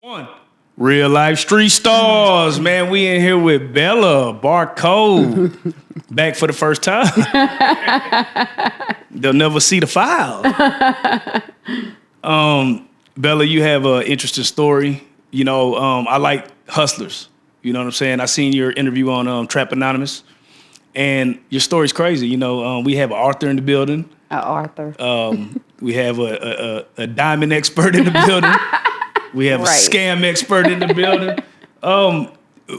One. Real life street stars, man. We in here with Bella, Barcode, back for the first time. They'll never see the file. Bella, you have an interesting story. You know, I like hustlers. You know what I'm saying? I seen your interview on Trap Anonymous, and your story's crazy. You know, we have Arthur in the building. Arthur. We have a diamond expert in the building. We have a scam expert in the building.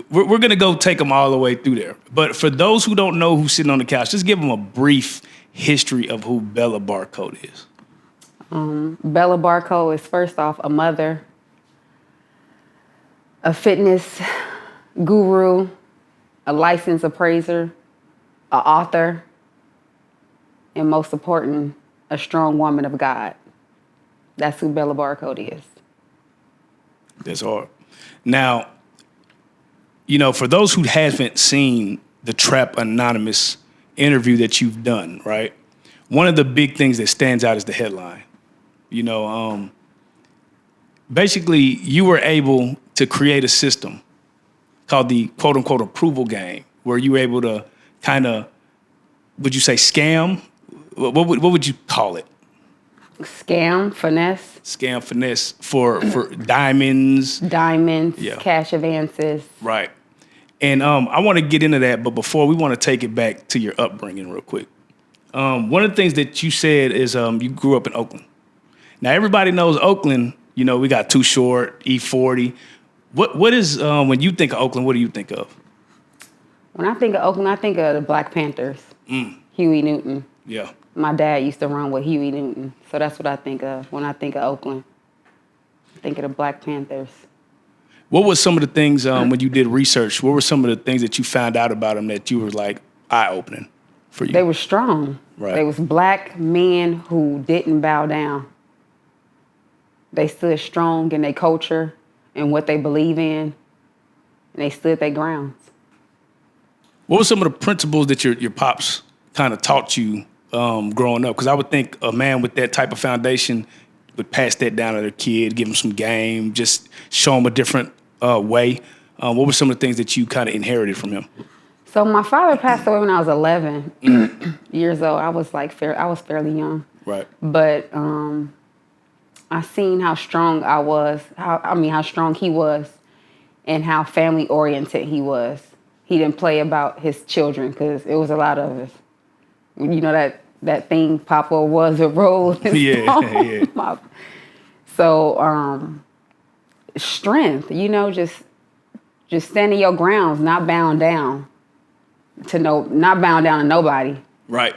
We're going to go take them all the way through there. But for those who don't know who's sitting on the couch, just give them a brief history of who Bella Barcode is. Bella Barcode is, first off, a mother, a fitness guru, a licensed appraiser, an author, and most important, a strong woman of God. That's who Bella Barcode is. That's hard. Now, you know, for those who haven't seen the Trap Anonymous interview that you've done, right? One of the big things that stands out is the headline. You know, basically, you were able to create a system called the quote-unquote approval game, where you were able to kind of, would you say scam? What would you call it? Scam, finesse. Scam, finesse for diamonds. Diamonds, cash advances. Right. And I want to get into that, but before, we want to take it back to your upbringing real quick. One of the things that you said is you grew up in Oakland. Now, everybody knows Oakland. You know, we got Too Short, E40. What is, when you think of Oakland, what do you think of? When I think of Oakland, I think of the Black Panthers. Huey Newton. Yeah. My dad used to run with Huey Newton. So that's what I think of when I think of Oakland. I think of the Black Panthers. What was some of the things when you did research, what were some of the things that you found out about them that you were like eye-opening for you? They were strong. Right. They was black men who didn't bow down. They stood strong in their culture and what they believe in, and they stood their grounds. What were some of the principles that your pops kind of taught you growing up? Because I would think a man with that type of foundation would pass that down to their kid, give them some game, just show them a different way. What were some of the things that you kind of inherited from him? So my father passed away when I was 11 years old. I was fairly young. Right. But I seen how strong I was, how strong he was, and how family oriented he was. He didn't play about his children because it was a lot of us. You know that thing, Papa was a road. Yeah. So strength, you know, just standing your grounds, not bowing down to nobody. Right.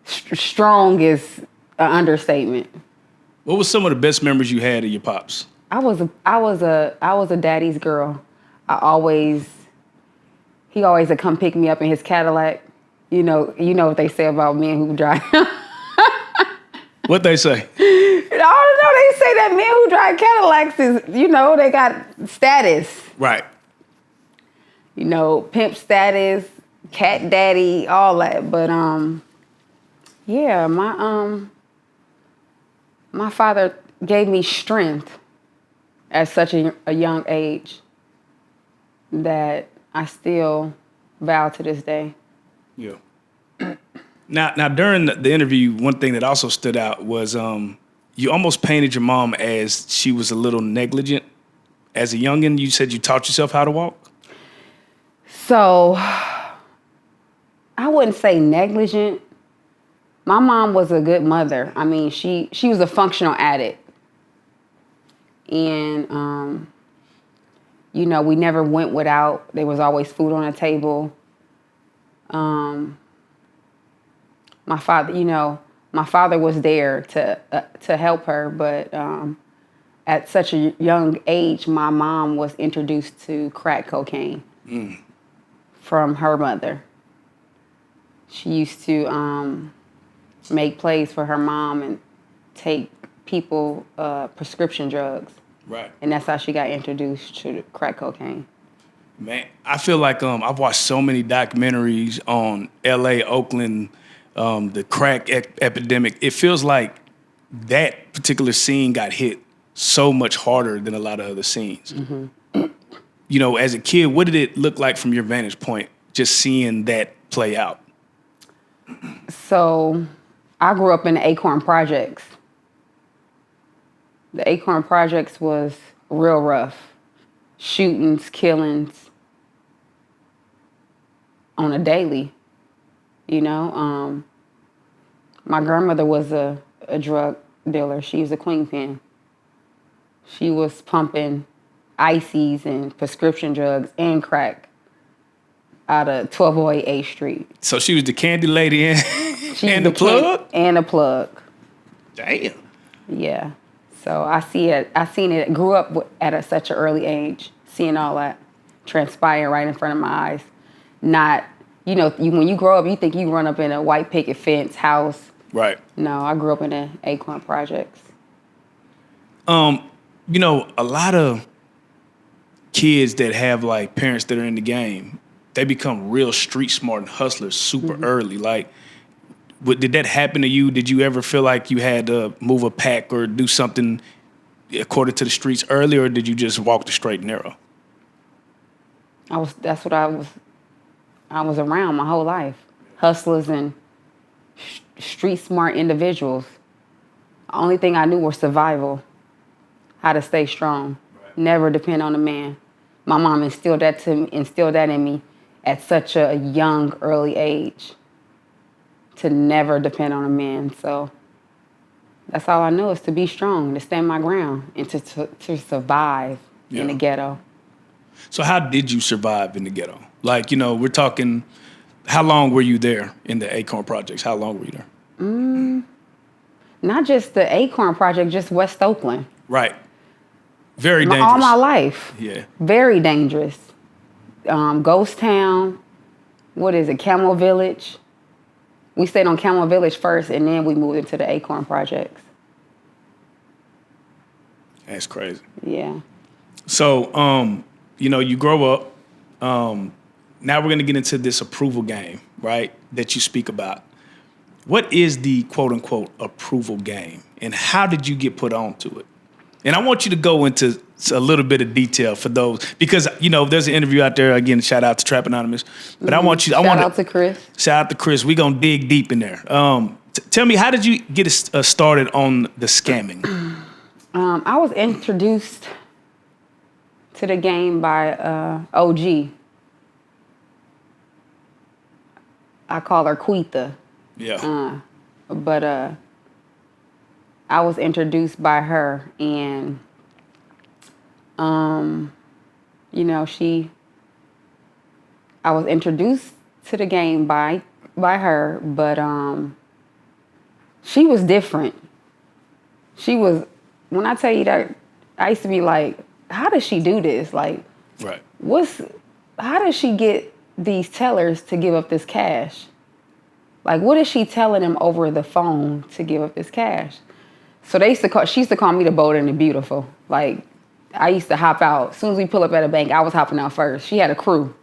Strong is an understatement. What was some of the best memories you had of your pops? I was a daddy's girl. He always would come pick me up in his Cadillac. You know what they say about men who drive. What they say? I don't know. They say that men who drive Cadillacs is, you know, they got status. Right. You know, pimp status, cat daddy, all that. But yeah, my father gave me strength at such a young age that I still vow to this day. Yeah. Now during the interview, one thing that also stood out was you almost painted your mom as she was a little negligent. As a youngin', you said you taught yourself how to walk? So, I wouldn't say negligent. My mom was a good mother. I mean, she was a functional addict. And, you know, we never went without. There was always food on the table. My father was there to help her, but at such a young age, my mom was introduced to crack cocaine from her mother. She used to make plays for her mom and take people prescription drugs. Right. And that's how she got introduced to crack cocaine. Man, I feel like I've watched so many documentaries on L.A., Oakland, the crack epidemic. It feels like that particular scene got hit so much harder than a lot of other scenes. You know, as a kid, what did it look like from your vantage point, just seeing that play out? So I grew up in the Acorn Projects. The Acorn Projects was real rough. Shootings, killings on a daily, you know. My grandmother was a drug dealer. She was a queenpin. She was pumping ices and prescription drugs and crack out of 1208 8th Street. So she was the candy lady and the plug? And the plug. Damn. Yeah. So I seen it, grew up at such an early age, seeing all that transpire right in front of my eyes. Not, you know, when you grow up, you think you run up in a white picket fence house. Right. No, I grew up in the Acorn Projects. You know, a lot of kids that have like parents that are in the game, they become real street smart and hustlers super early. Like, did that happen to you? Did you ever feel like you had to move a pack or do something according to the streets early, or did you just walk the straight and narrow? That's what I was around my whole life. Hustlers and street smart individuals. The only thing I knew was survival, how to stay strong, never depend on a man. My mom instilled that in me at such a young, early age, to never depend on a man. So that's all I knew, is to be strong, to stand my ground, and to survive in the ghetto. So how did you survive in the ghetto? Like, you know, we're talking, how long were you there in the Acorn Projects? How long were you there? Not just the Acorn Project, just West Oakland. Right. Very dangerous. All my life. Yeah. Very dangerous. Ghost Town. What is it? Camel Village. We stayed on Camel Village first, and then we moved into the Acorn Projects. That's crazy. Yeah. So, you know, you grow up. Now we're going to get into this approval game, right, that you speak about. What is the quote-unquote approval game, and how did you get put onto it? And I want you to go into a little bit of detail for those, because, you know, there's an interview out there. Again, shout out to Trap Anonymous. But I want you. Shout out to Chris. Shout out to Chris. We're going to dig deep in there. Tell me, how did you get started on the scamming? I was introduced to the game by OG. I call her Quita. Yeah. But I was introduced by her, and you know, I was introduced to the game by her, but she was different. She was, when I tell you that, I used to be like, how does she do this? Like, Right. How does she get these tellers to give up this cash? Like, what is she telling them over the phone to give up this cash? So she used to call me the bold and the beautiful. Like, I used to hop out. As soon as we pull up at a bank, I was hopping out first. She had a crew.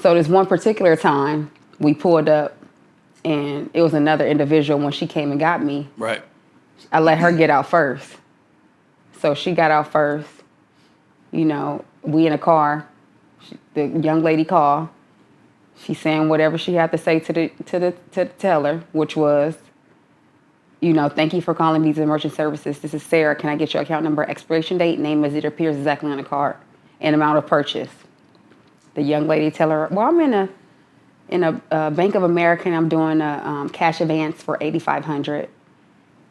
So this one particular time, we pulled up, and it was another individual. When she came and got me, Right. I let her get out first. So she got out first. You know, we in a car. The young lady called. She's saying whatever she had to say to the teller, which was, you know, thank you for calling Visa Merchant Services. This is Sarah. Can I get your account number, expiration date, name as it appears exactly on the card, and amount of purchase? The young lady tell her, well, I'm in a Bank of America, and I'm doing a cash advance for $8,500,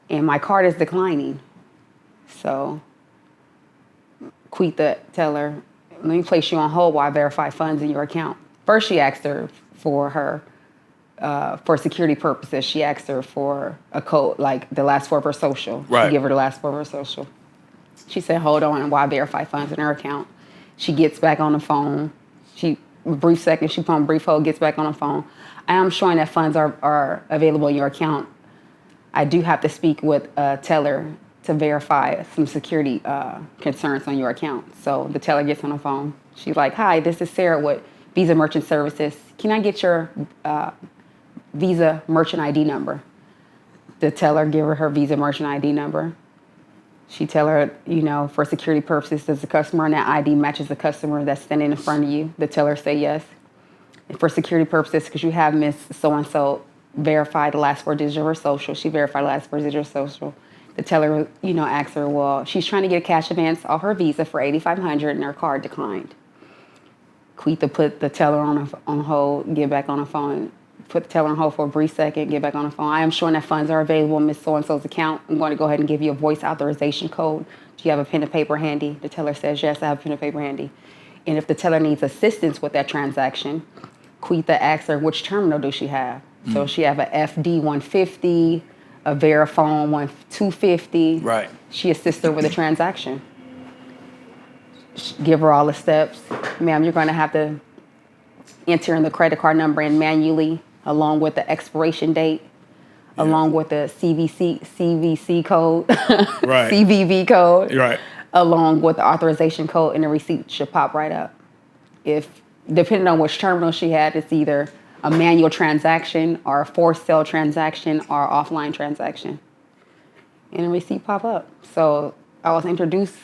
and my card is declining. So Quita tell her, let me place you on hold while I verify funds in your account. First, she asked her for security purposes. She asked her for a code, like the last four of her social. Right. She give her the last four of her social. She said, hold on, while I verify funds in her account. She gets back on the phone. She put on brief hold, gets back on the phone. I am showing that funds are available in your account. I do have to speak with a teller to verify some security concerns on your account. So the teller gets on the phone. She's like, hi, this is Sarah with Visa Merchant Services. Can I get your Visa Merchant ID number? The teller give her Visa Merchant ID number. She tell her, for security purposes, does the customer on that ID matches the customer that's standing in front of you? The teller say yes. And for security purposes, because you have Miss So-and-so verify the last 4 digits of her social. She verified the last 4 digits of her social. The teller, asks her, well, she's trying to get a cash advance off her Visa for $8,500 and her card declined. Quita put the teller on hold, get back on the phone. Put the teller on hold for a brief second, get back on the phone. I am showing that funds are available in Miss So-and-so's account. I'm going to go ahead and give you a voice authorization code. Do you have a pen and paper handy? The teller says, yes, I have a pen and paper handy. And if the teller needs assistance with that transaction, Quita asks her, which terminal does she have? So she have a FD 150, a Verifone 250. Right. She assists her with the transaction. Give her all the steps. Ma'am, you're going to have to enter in the credit card number in manually, along with the expiration date, along with the CVC code, right. CVV code, right. along with the authorization code, and the receipt should pop right up. If, depending on which terminal she had, it's either a manual transaction or a forced sale transaction or offline transaction. And the receipt pop up. So I was introduced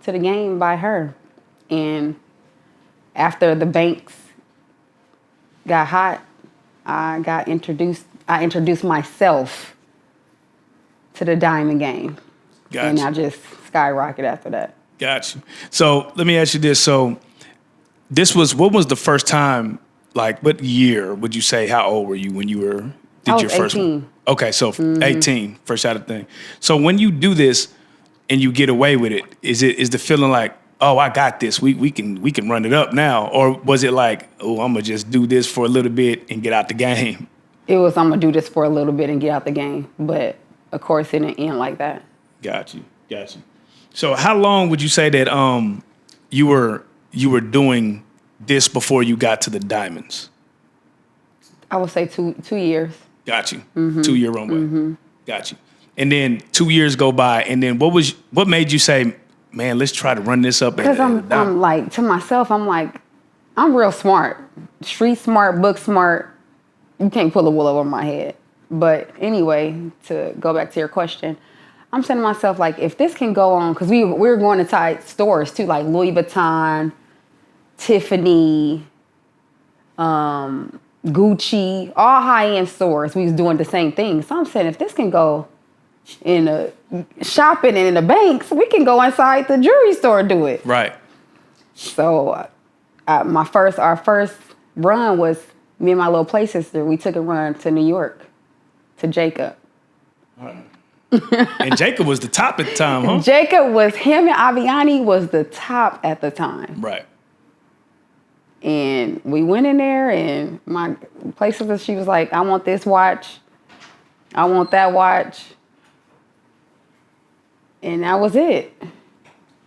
to the game by her. And after the banks got hot, I introduced myself to the diamond game. Gotcha. And I just skyrocketed after that. Gotcha. So let me ask you this. So what was the first time, like what year would you say, how old were you when you did your first 18. one? Okay, so 18, first out of thing. So when you do this and you get away with it, is the feeling like, oh, I got this, we can run it up now? Or was it like, oh, I'm gonna just do this for a little bit and get out the game? It was, I'm gonna do this for a little bit and get out the game. But of course it didn't end like that. Got you. So how long would you say that you were doing this before you got to the diamonds? I would say two years. Got you. 2-year runway. Got you. And then 2 years go by, and then what made you say, man, let's try to run this up? Because I'm like, to myself, I'm like, I'm real smart. Street smart, book smart. You can't pull a wool over my head. But anyway, to go back to your question, I'm saying to myself, like, if this can go on, because we were going to tight stores too, like Louis Vuitton, Tiffany, Gucci, all high-end stores. We was doing the same thing. So I'm saying, if this can go in a shopping and in the banks, we can go inside the jewelry store and do it. Right. So our first run was me and my little play sister. We took a run to New York, to Jacob. And Jacob was the top at the time, huh? Jacob was, him and Aviani was the top at the time. Right. And we went in there, and my play sister, she was like, I want this watch. I want that watch. And that was it.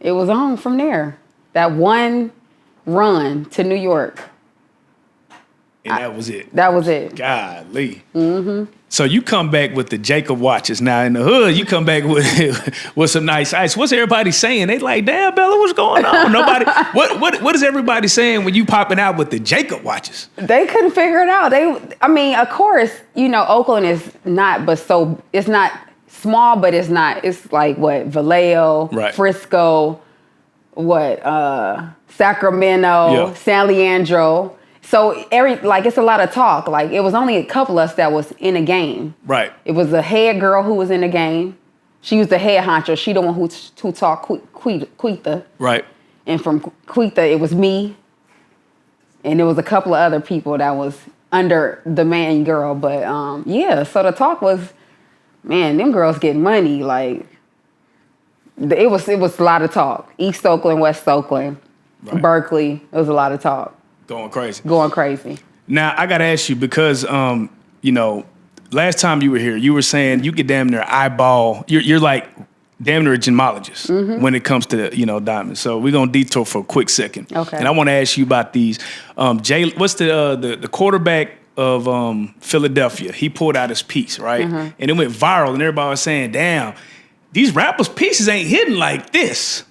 It was on from there. That one run to New York. And that was it. That was it. Golly. So you come back with the Jacob watches. Now in the hood, you come back with some nice ice. What's everybody saying? They like, damn, Bella, what's going on? Nobody. What is everybody saying when you popping out with the Jacob watches? They couldn't figure it out. Of course, Oakland is not, it's not small, but it's not. It's like what, Vallejo, right. Frisco, Sacramento, San Leandro. So it's a lot of talk. Like, it was only a couple of us that was in a game. Right. It was a head girl who was in the game. She was the head honcho. She the one who taught Quita. Right. And from Quita, it was me. And there was a couple of other people that was under the main girl. But so the talk was, man, them girls getting money. Like, it was a lot of talk. East Oakland, West Oakland, right. Berkeley. It was a lot of talk. Going crazy. Now, I got to ask you, because, last time you were here, you were saying you could damn near eyeball. You're like damn near a gemologist when it comes to, diamonds. So we're going to detour for a quick second. Okay. And I want to ask you about these. What's the quarterback of Philadelphia? He pulled out his piece, right? And it went viral, and everybody was saying, damn, these rappers' pieces ain't hitting like this.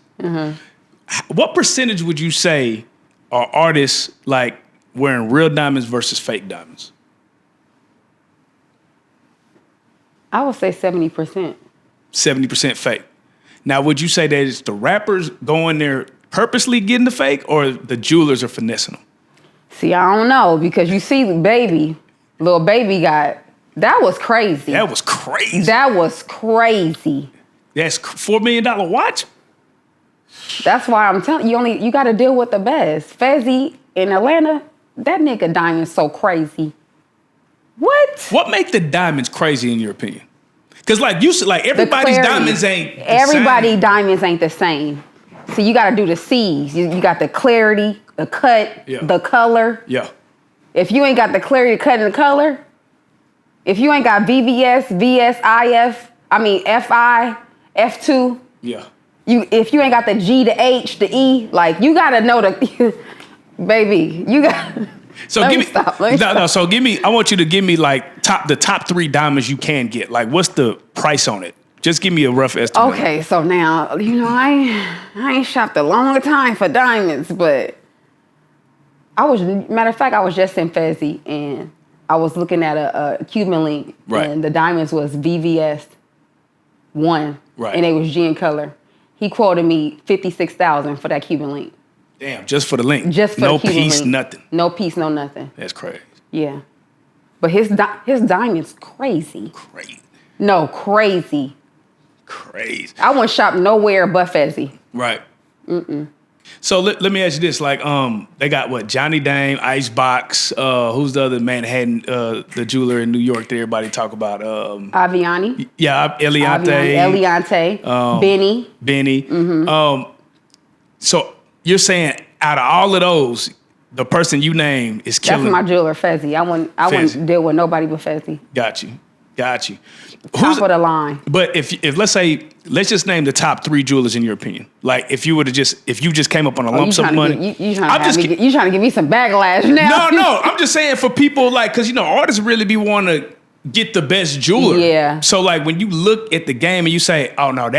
What percentage would you say are artists like wearing real diamonds versus fake diamonds? I would say 70%. 70% fake. Now, would you say that it's the rappers going there purposely getting the fake, or the jewelers are finessing them? See, I don't know, because you see little baby got, that was crazy. That was crazy. That was crazy. That's $4 million watch? That's why I'm telling you, you got to deal with the best. Fezzy in Atlanta, that nigga diamond's so crazy. What? What make the diamonds crazy in your opinion? Because like you said, like everybody's diamonds ain't the same. Diamonds ain't the same. So you got to do the C's. You got the clarity, the cut, the color. Yeah. If you ain't got the clarity, the cut, and the color, if you ain't got VVS, VSIF, FI, F2. Yeah. If you ain't got the G, the H, the E, like you gotta know the baby. You got. So let give me me stop. No. So give me. I want you to give me like the top 3 diamonds you can get. Like, what's the price on it? Just give me a rough estimate. Okay, so now I ain't shopped a long time for diamonds, but matter of fact, I was just in Fezzy and I was looking at a Cuban link, and the diamonds was VVS 1, and they was G in color. He quoted me $56,000 for that Cuban link. Damn, just for the link. Just for no the Cuban piece, link. nothing. No piece, no nothing. That's crazy. Yeah, but his diamond's crazy. Crazy. No, crazy. Crazy. I wouldn't shop nowhere but Fezzy. Right. So let me ask you this: like, they got what? Johnny Dame, Icebox. Who's the other Manhattan, the jeweler in New York that everybody talk about? Aviani. Yeah, Eliante. Benny. Mm-hmm. So you're saying out of all of those, the person you name is killing? That's my jeweler, Fezzy. I wouldn't deal with nobody but Fezzy. Got you. Top of the line. But if let's just name the top 3 jewelers in your opinion. Like if you just came up on a lump sum of money. You trying to give me some backlash now? No. I'm just saying for people like, because artists really be want to get the best jeweler. Yeah. So like when you look at the game and you say, oh no,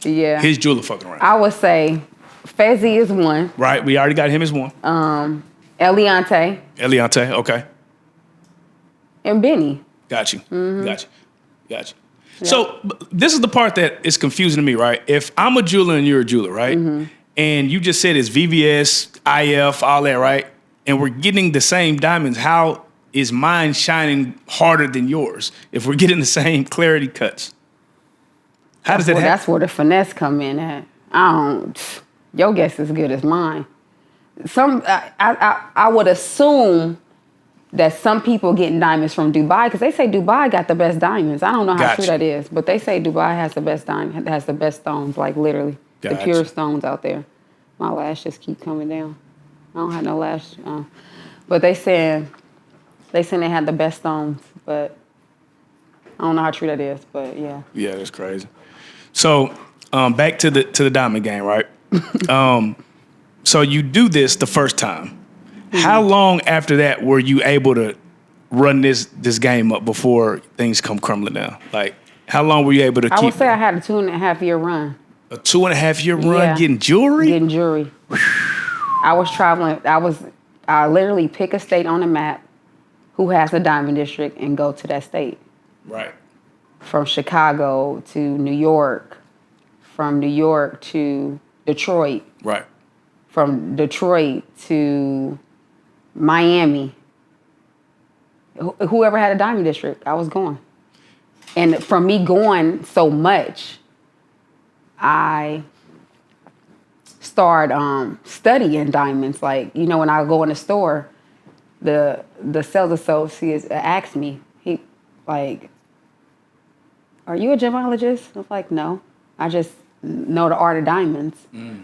his jeweler fucking around. I would say Fezzy is 1. Right. We already got him as 1. Eliante, okay. and Benny. Got you. Mm-hmm. Got you. Yeah. So this is the part that is confusing to me, right? If I'm a jeweler and you're a jeweler, right? Mm-hmm. And you just said it's VVS, IF, all that, right? And we're getting the same diamonds. How is mine shining harder than yours if we're getting the same clarity cuts? How does that happen? That's where the finesse come in at. Your guess is as good as mine. I would assume that some people getting diamonds from Dubai, because they say Dubai got the best diamonds. I don't know how true that is, but they say Dubai has the best has the best stones, like literally. The purest stones out there. My lash just keep coming down. I don't have no lash. But they saying they had the best stones, but I don't know how true that is, but yeah. Yeah, that's crazy. So back to the diamond game, right? So you do this the first time. Mm-hmm. How long after that were you able to run this game up before things come crumbling down? Like, how long were you able to keep? I would say I had a 2.5 year run. A 2.5 year run getting jewelry? Getting jewelry. I was traveling. I literally pick a state on the map who has a diamond district and go to that state. Right. From Chicago to New York. From New York to Detroit. Right. From Detroit to Miami. Whoever had a diamond district, I was going. And from me going so much, I started studying diamonds. Like, when I go in the store, the sales associates asked me, he like, are you a gemologist? I was like, no. I just know the art of diamonds.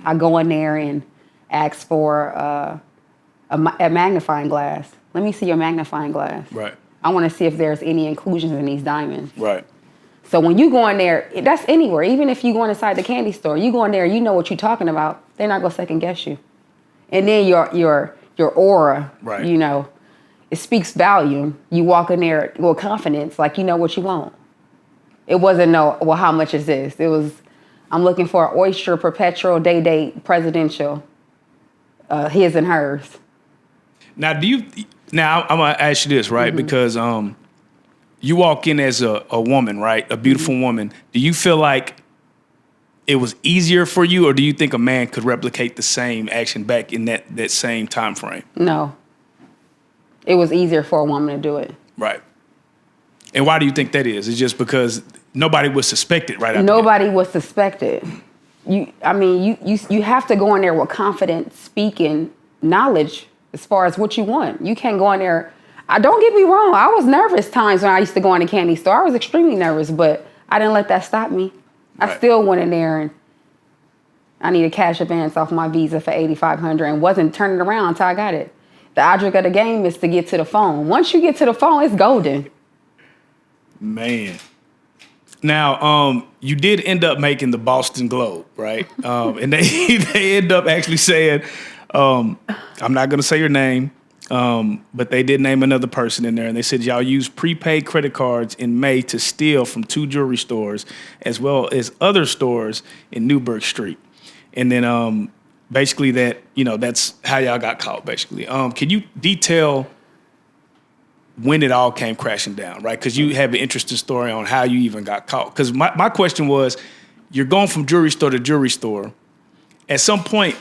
I go in there and ask for a magnifying glass. Let me see your magnifying glass. Right. I want to see if there's any inclusions in these diamonds. Right. So when you go in there, that's anywhere. Even if you go inside the candy store, you go in there, you know what you're talking about. They're not gonna second guess you. And then your aura, right. It speaks volume. You walk in there with confidence, like you know what you want. It wasn't how much is this? It was, I'm looking for an oyster perpetual day date presidential, his and hers. Now, I'm gonna ask you this, right? Mm-hmm. Because you walk in as a woman, right? A beautiful woman. Do you feel like it was easier for you, or do you think a man could replicate the same action back in that same time frame? No. It was easier for a woman to do it. Right. And why do you think that is? It's just because nobody was suspected right after Nobody was suspected. You have to go in there with confident speaking knowledge as far as what you want. You can't go in there. Don't get me wrong. I was nervous times when I used to go in the candy store. I was extremely nervous, but I didn't let that stop me. Right. I still went in there and I needed cash advance off my Visa for $8,500 and wasn't turning around until I got it. The object of the game is to get to the phone. Once you get to the phone, it's golden. Man. Now, you did end up making the Boston Globe, right? And they end up actually saying, I'm not going to say your name, but they did name another person in there. And they said, y'all used prepaid credit cards in May to steal from 2 jewelry stores, as well as other stores in Newburgh Street. And then basically that's how y'all got caught, basically. Can you detail when it all came crashing down, right? Because you have an interesting story on how you even got caught. Because my question was, you're going from jewelry store to jewelry store. At some point,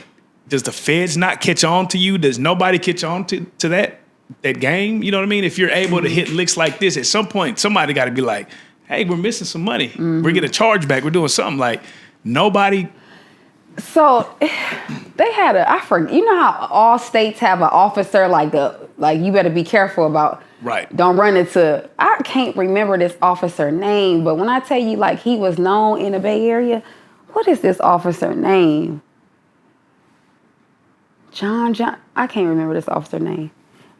does the feds not catch on to you? Does nobody catch on to that game? You know what I mean? If you're able to hit licks like this, at some point, somebody got to be like, hey, we're missing some money. We're getting a charge back. We're doing something. Like, nobody... So they had you know how all states have an officer like you better be careful about. Right. Don't run into, I can't remember this officer name, but when I tell you like he was known in the Bay Area, what is this officer name? John, I can't remember this officer name,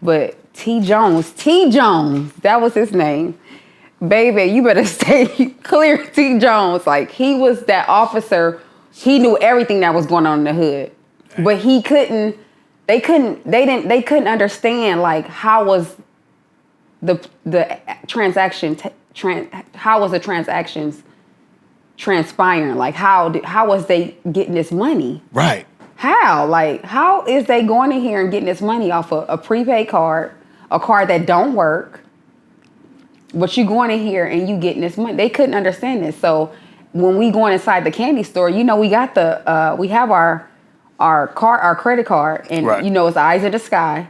but T. Jones, that was his name. Baby, you better stay clear, T. Jones. Like he was that officer. He knew everything that was going on in the hood, but they couldn't understand like how was the transaction, how was the transactions transpiring? Like how was they getting this money? Right. How is they going in here and getting this money off a prepaid card, a card that don't work, but you going in here and you getting this money? They couldn't understand this. So when we going inside the candy store, we got we have our credit card, and right. It's eyes in the sky.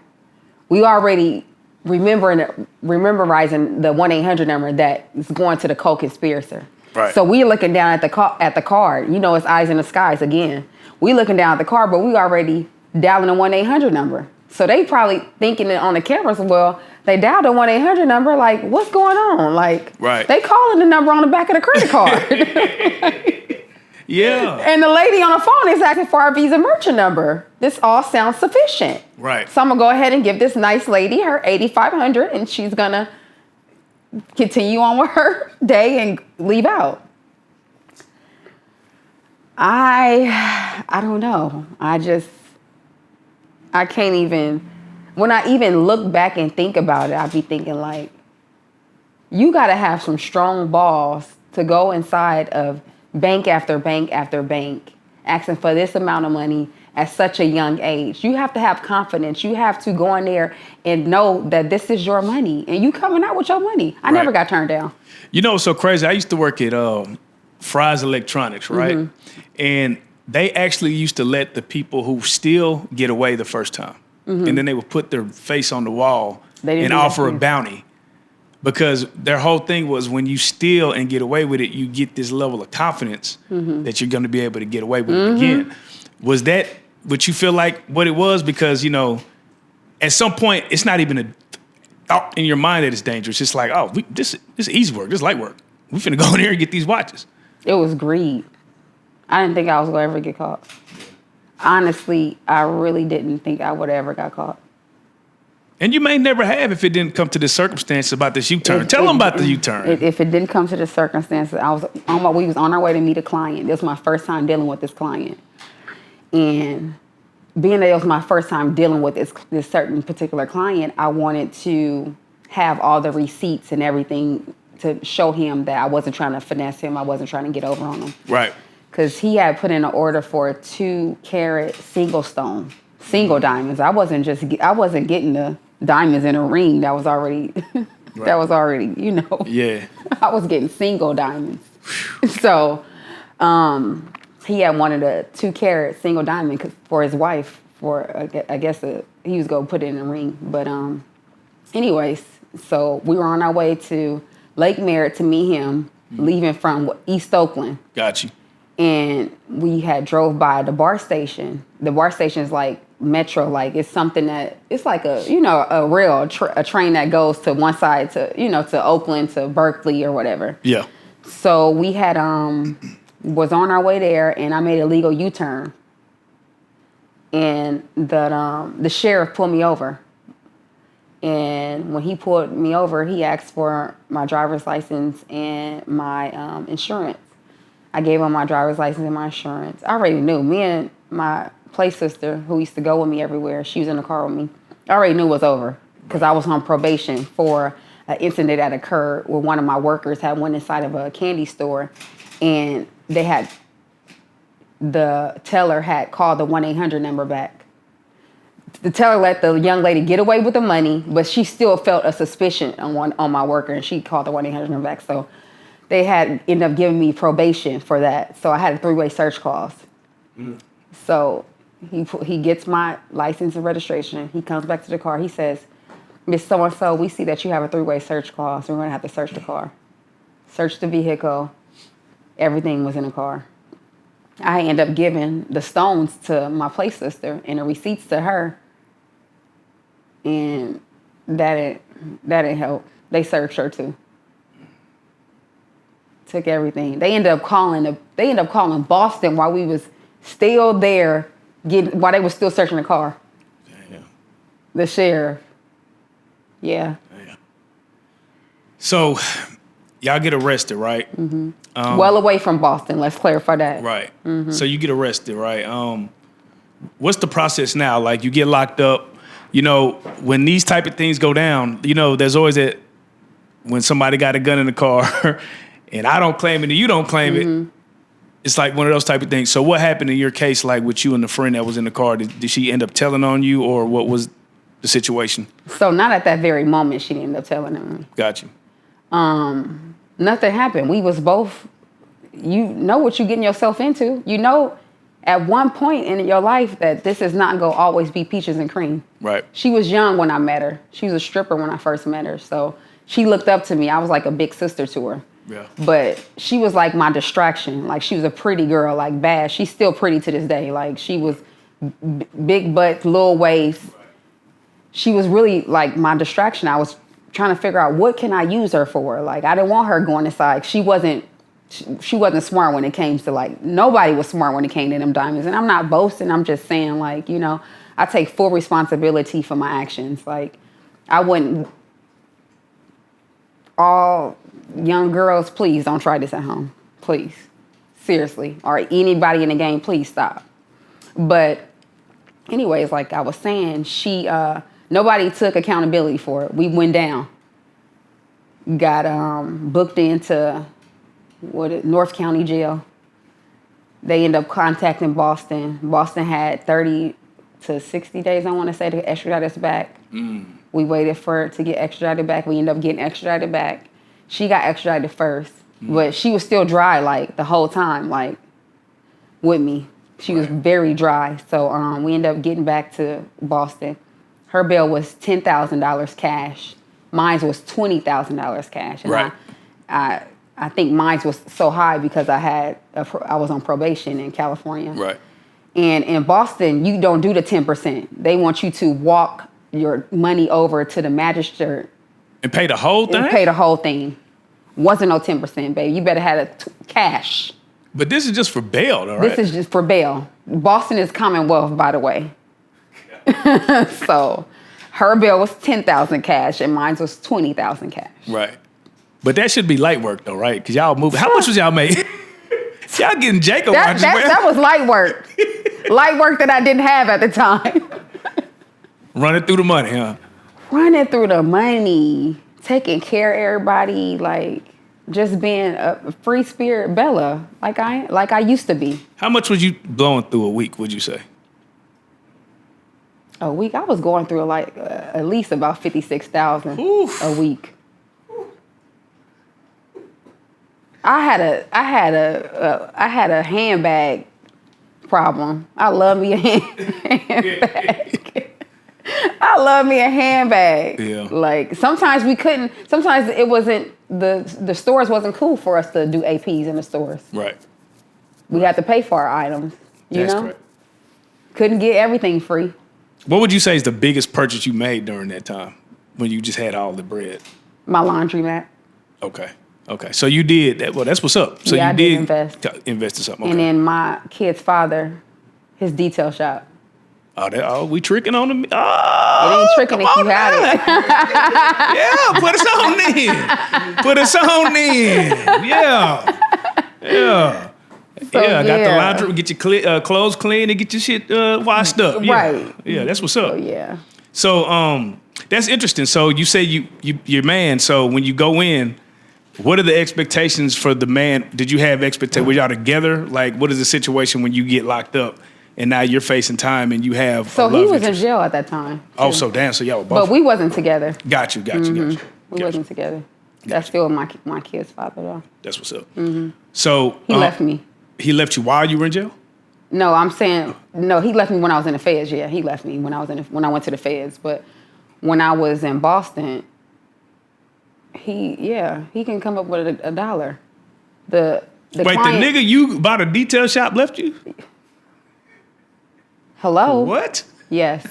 We already memorizing the 1-800 number that is going to the co-conspirator. Right. So we looking down at the card. It's eyes in the skies again. We looking down at the card, but we already dialing the 1-800 number. So they probably thinking it on the cameras. Well, they dialed the 1-800 number. Like, what's going on? Like, right. They calling the number on the back of the credit card. Yeah. And the lady on the phone is asking for our Visa merchant number. This all sounds sufficient. Right. So I'm gonna go ahead and give this nice lady her $8,500, and she's gonna continue on with her day and leave out. I don't know. I can't even. When I even look back and think about it, I'd be thinking like, you got to have some strong balls to go inside of bank after bank after bank, asking for this amount of money at such a young age. You have to have confidence. You have to go in there and know that this is your money and you coming out with your money. I never got turned down. What's so crazy? I used to work at Fry's Electronics, right? Mm-hmm. And they actually used to let the people who steal get away the first time. Mm-hmm. And then they would put their face on the wall and offer a bounty. Because their whole thing was when you steal and get away with it, you get this level of confidence that you're going to be able to get away with it again. Was that what you feel like what it was? Because, at some point, it's not even a thought in your mind that it's dangerous. It's like, this is easy work. This is light work. We finna go in here and get these watches. It was greed. I didn't think I was going to ever get caught. Honestly, I really didn't think I would ever got caught. And you may never have if it didn't come to this circumstance about this U-turn. Tell them about the U-turn. If it didn't come to the circumstance, we was on our way to meet a client. This was my first time dealing with this client. And being that it was my first time dealing with this certain particular client, I wanted to have all the receipts and everything to show him that I wasn't trying to finesse him. I wasn't trying to get over on him. Right. Because he had put in an order for a 2-carat single diamonds. I wasn't getting the diamonds in a ring that was already, Yeah. I was getting single diamonds. So, he had wanted a 2-carat single diamond for his wife. I guess he was gonna put it in a ring. But anyways, so we were on our way to Lake Merritt to meet him, leaving from East Oakland. Got you. And we had drove by the BART station. The BART station is like Metro, like it's something that it's like a a train that goes to one side to Oakland to Berkeley or whatever. Yeah. So we had was on our way there, and I made a legal U-turn, and the sheriff pulled me over. And when he pulled me over, he asked for my driver's license and my insurance. I gave him my driver's license and my insurance. I already knew. Me and my play sister, who used to go with me everywhere, she was in the car with me. I already knew it was over because I was on probation for an incident that occurred where one of my workers had went inside of a candy store, and the teller had called the 1-800 number back. The teller let the young lady get away with the money, but she still felt a suspicion on my worker, and she called the 1-800 number back. So they had ended up giving me probation for that. So I had a 3-way search clause. So he gets my license and registration. He comes back to the car. He says, "Miss So-and-so, we see that you have a 3-way search clause. We're going to have to search the car." Search the vehicle. Everything was in the car. I ended up giving the stones to my play sister and the receipts to her. And that didn't help. They searched her too. Took everything. They ended up calling Boston while we was still there, while they were still searching the car. Damn. The sheriff. Yeah. Damn. So, y'all get arrested, right? Mm-hmm. Well away from Boston. Let's clarify that. Right. Mm-hmm. So you get arrested, right? What's the process now? Like, you get locked up. You know, when these type of things go down, you know, there's always that when somebody got a gun in the car and I don't claim it and you don't claim it. It's like one of those type of things. So what happened in your case, like with you and the friend that was in the car? Did she end up telling on you, or what was the situation? So not at that very moment she ended up telling on me. Got you. Nothing happened. We was both, you know what you're getting yourself into. You know at one point in your life that this is not going to always be peaches and cream. Right. She was young when I met her. She was a stripper when I first met her. So she looked up to me. I was like a big sister to her. Yeah. But she was like my distraction. Like, she was a pretty girl, like bad. She's still pretty to this day. Like, she was big butt, little waist. She was really like my distraction. I was trying to figure out what can I use her for. Like, I didn't want her going inside. She wasn't smart when it came to, like, nobody was smart when it came to them diamonds. And I'm not boasting. I'm just saying, like, you know, I take full responsibility for my actions. Like, I wouldn't, all young girls, please don't try this at home. Please. Seriously. Or anybody in the game, please stop. But anyways, like I was saying, nobody took accountability for it. We went down. Got booked into North County Jail. They ended up contacting Boston. Boston had 30 to 60 days, I want to say, to extradite us back. We waited for it to get extradited back. We ended up getting extradited back. She got extradited first, but she was still dry, like, the whole time, like, with me. She was very dry. So we ended up getting back to Boston. Her bail was $10,000 cash. Mine was $20,000 cash. And right. I think mine was so high because I was on probation in California. Right. And in Boston, you don't do the 10%. They want you to walk your money over to the magistrate. And pay the whole thing? And pay the whole thing. Wasn't no 10%, babe. You better have cash. But this is just for bail, though, right? This is just for bail. Boston is Commonwealth, by the way. So her bail was $10,000 cash and mine was $20,000 cash. Right. But that should be light work, though, right? Because y'all moving. How much was y'all making? Y'all getting Jacob watches. That was light work. Light work that I didn't have at the time. Running through the money, huh? Running through the money. Taking care of everybody. Like, just being a free spirit Bella. Like I used to be. How much was you blowing through a week, would you say? A week? I was going through like at least about $56,000 a week. I had a handbag problem. I love me a handbag. I love me a handbag. Yeah. Like sometimes we couldn't. Sometimes it wasn't the stores wasn't cool for us to do APs in the stores. Right. We had to pay for our items. You know, correct. Couldn't get everything free. What would you say is the biggest purchase you made during that time when you just had all the bread? My laundromat. Okay. So you did that. Well, that's what's up. So Yeah, you I did invest. Invest in something. Okay. And then my kid's father, his detail shop. We tricking on them. It ain't tricking if you had it. Yeah, put us on in. Put us on in. Yeah. So, Got the laundry. Get your clothes clean and get your shit washed up. Yeah. Right. Yeah, that's what's up. Oh yeah. So that's interesting. So you say you're man. So when you go in, what are the expectations for the man? Did you have expectations? Were y'all together? Like, what is the situation when you get locked up and now you're facing time and you have? So he was in jail at that time. Oh, so damn. So y'all were both. But we wasn't together. Got you. We wasn't together. That's still my kid's father though. That's what's up. So He left me. He left you while you were in jail? No, I'm saying no. He left me when I was in the feds. Yeah, he left me when I went to the feds. But when I was in Boston, he can come up with a dollar. The Wait, client, the nigga you bought a detail shop left you? Hello. What? Yes.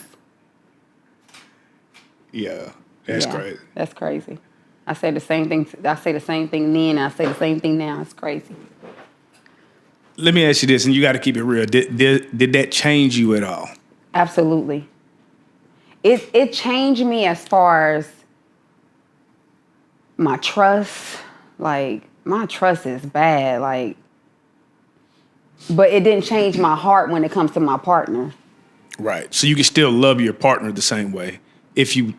Yeah, that's crazy. That's crazy. I say the same thing. I say the same thing then. I say the same thing now. It's crazy. Let me ask you this, and you got to keep it real. Did that change you at all? Absolutely. It changed me as far as my trust. Like, my trust is bad. Like, but it didn't change my heart when it comes to my partner. Right. So you can still love your partner the same way if he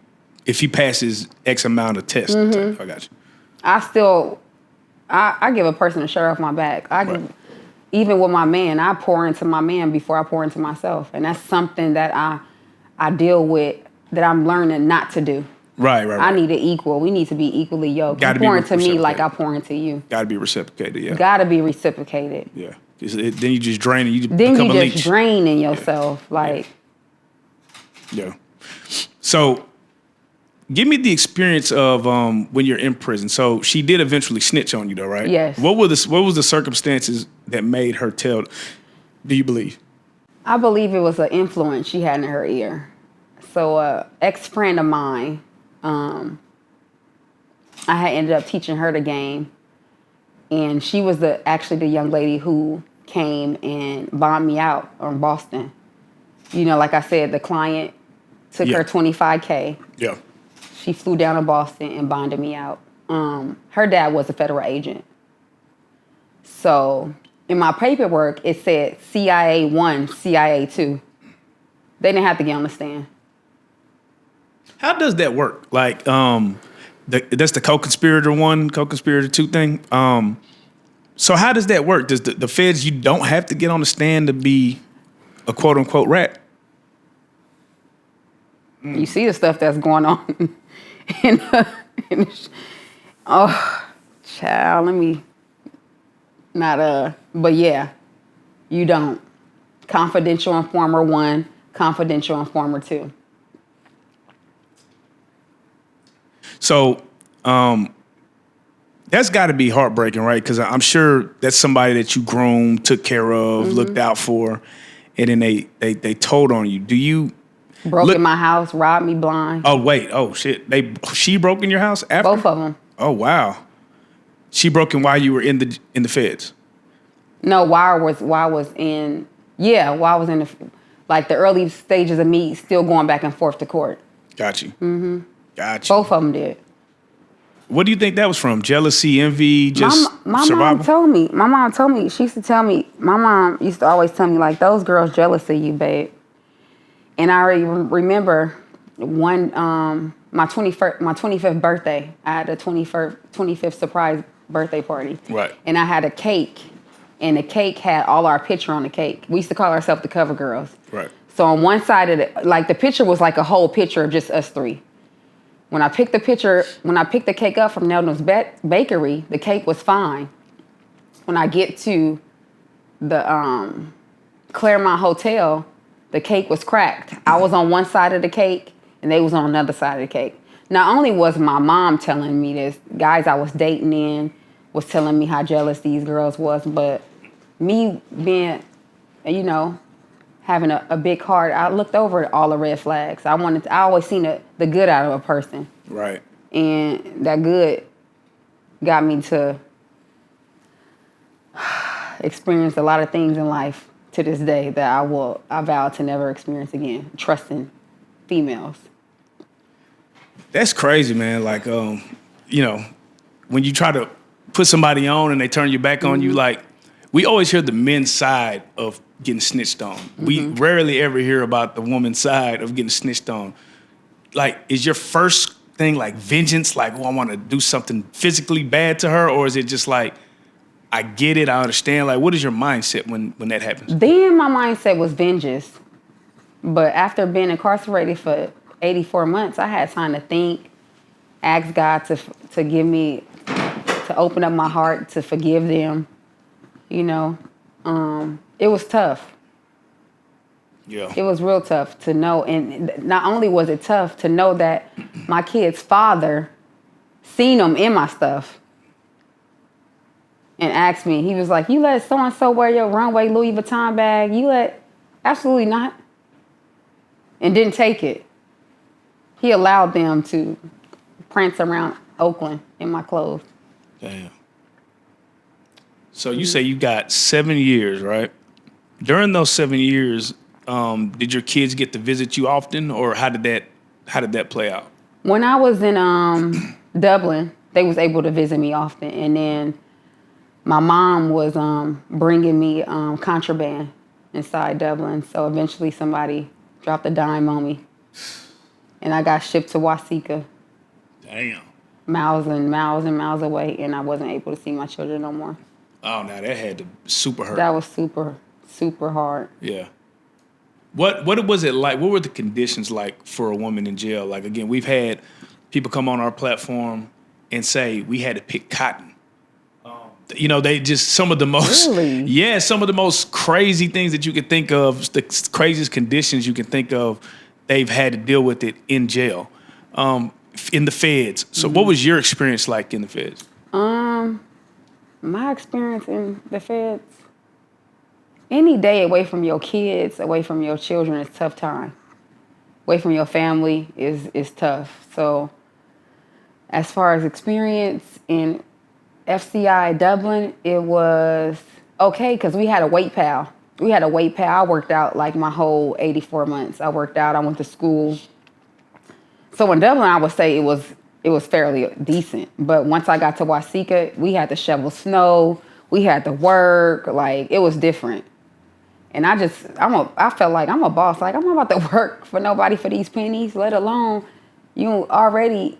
passes X amount of tests. I got you. I give a person a shirt off my back. Even with my man, I pour into my man before I pour into myself. And that's something that I deal with that I'm learning not to do. Right. I need it equal. We need to be equally yoked. You pour into me like I pour into you. Got to be reciprocated, yeah. Got to be reciprocated. Yeah. Then you just drain and you then become you a leech. just draining yourself. Like. Yeah. So give me the experience of when you're in prison. So she did eventually snitch on you, though, right? Yes. What was the circumstances that made her tell? Do you believe? I believe it was an influence she had in her ear. So, ex-friend of mine, I had ended up teaching her the game, and she was actually the young lady who came and bombed me out on Boston. You know, like I said, the client took her $25K. Yeah. She flew down to Boston and bonded me out. Her dad was a federal agent. So in my paperwork, it said CIA 1, CIA 2. They didn't have to get on the stand. How does that work? Like, that's the co-conspirator 1, co-conspirator 2 thing. So how does that work? Does the feds, you don't have to get on the stand to be a quote unquote rat? You see the stuff that's going on. Child, let me not, but yeah, you don't. Confidential informer 1, confidential informer 2. So, that's got to be heartbreaking, right? Because I'm sure that's somebody that you groomed, took care of, looked out for, and then they told on you. Do you broke in my house, robbed me blind? Oh wait, oh shit! She broke in your house after? Both of them. Oh wow, she broke in while you were in the feds. No, while I was in the like the early stages of me still going back and forth to court. Got you. Mm-hmm. Got you. Both of them did. What do you think that was from? Jealousy, envy, just my survival? My mom told me, she used to tell me, my mom used to always tell me, like, those girls jealous of you, babe. And I already remember my 25th birthday. I had a 25th surprise birthday party. Right. And I had a cake, and the cake had all our picture on the cake. We used to call ourselves the cover girls. Right. So on one side of it, like the picture was like a whole picture of just us three. When I picked the cake up from Nelden's bakery, the cake was fine. When I get to the Claremont Hotel, the cake was cracked. I was on one side of the cake, and they was on another side of the cake. Not only was my mom telling me this, guys I was dating in was telling me how jealous these girls was, but me being, having a big heart, I looked over all the red flags. I always seen the good out of a person. Right. And that good got me to experience a lot of things in life to this day that I vow to never experience again. Trusting females. That's crazy, man. Like, when you try to put somebody on and they turn your back on you, like, we always hear the men's side of getting snitched on. We rarely ever hear about the woman's side of getting snitched on. Like, is your first thing like vengeance? Like, I want to do something physically bad to her? Or is it just like, I get it, I understand? Like, what is your mindset when that happens? Then my mindset was vengeance. But after being incarcerated for 84 months, I had time to think, ask God to give me, to open up my heart, to forgive them. It was tough. Yeah. It was real tough to know. And not only was it tough to know that my kid's father seen them in my stuff and asked me, he was like, you let so-and-so wear your runway Louis Vuitton bag? Absolutely not. And didn't take it. He allowed them to prance around Oakland in my clothes. Damn. So you say you got 7 years, right? During those 7 years, did your kids get to visit you often, or how did that play out? When I was in Dublin, they was able to visit me often, and then my mom was bringing me contraband inside Dublin. So eventually somebody dropped a dime on me, and I got shipped to Wasika. Damn. Miles and miles and miles away, and I wasn't able to see my children no more. Oh, now that had to super hurt. That was super, super hard. Yeah. What was it like? What were the conditions like for a woman in jail? Like, again, we've had people come on our platform and say we had to pick cotton. They just some of the most some of the most crazy things that you could think of, the craziest conditions you can think of, they've had to deal with it in jail, in the feds. So what was your experience like in the feds? My experience in the feds, any day away from your kids, away from your children is a tough time. Away from your family is tough. So as far as experience in FCI Dublin, it was okay because we had a weight pal. I worked out like my whole 84 months. I worked out. I went to school. So in Dublin, I would say it was fairly decent. But once I got to Wasika, we had to shovel snow. We had to work. Like, it was different. And I felt like I'm a boss. Like, I'm not about to work for nobody for these pennies, let alone you already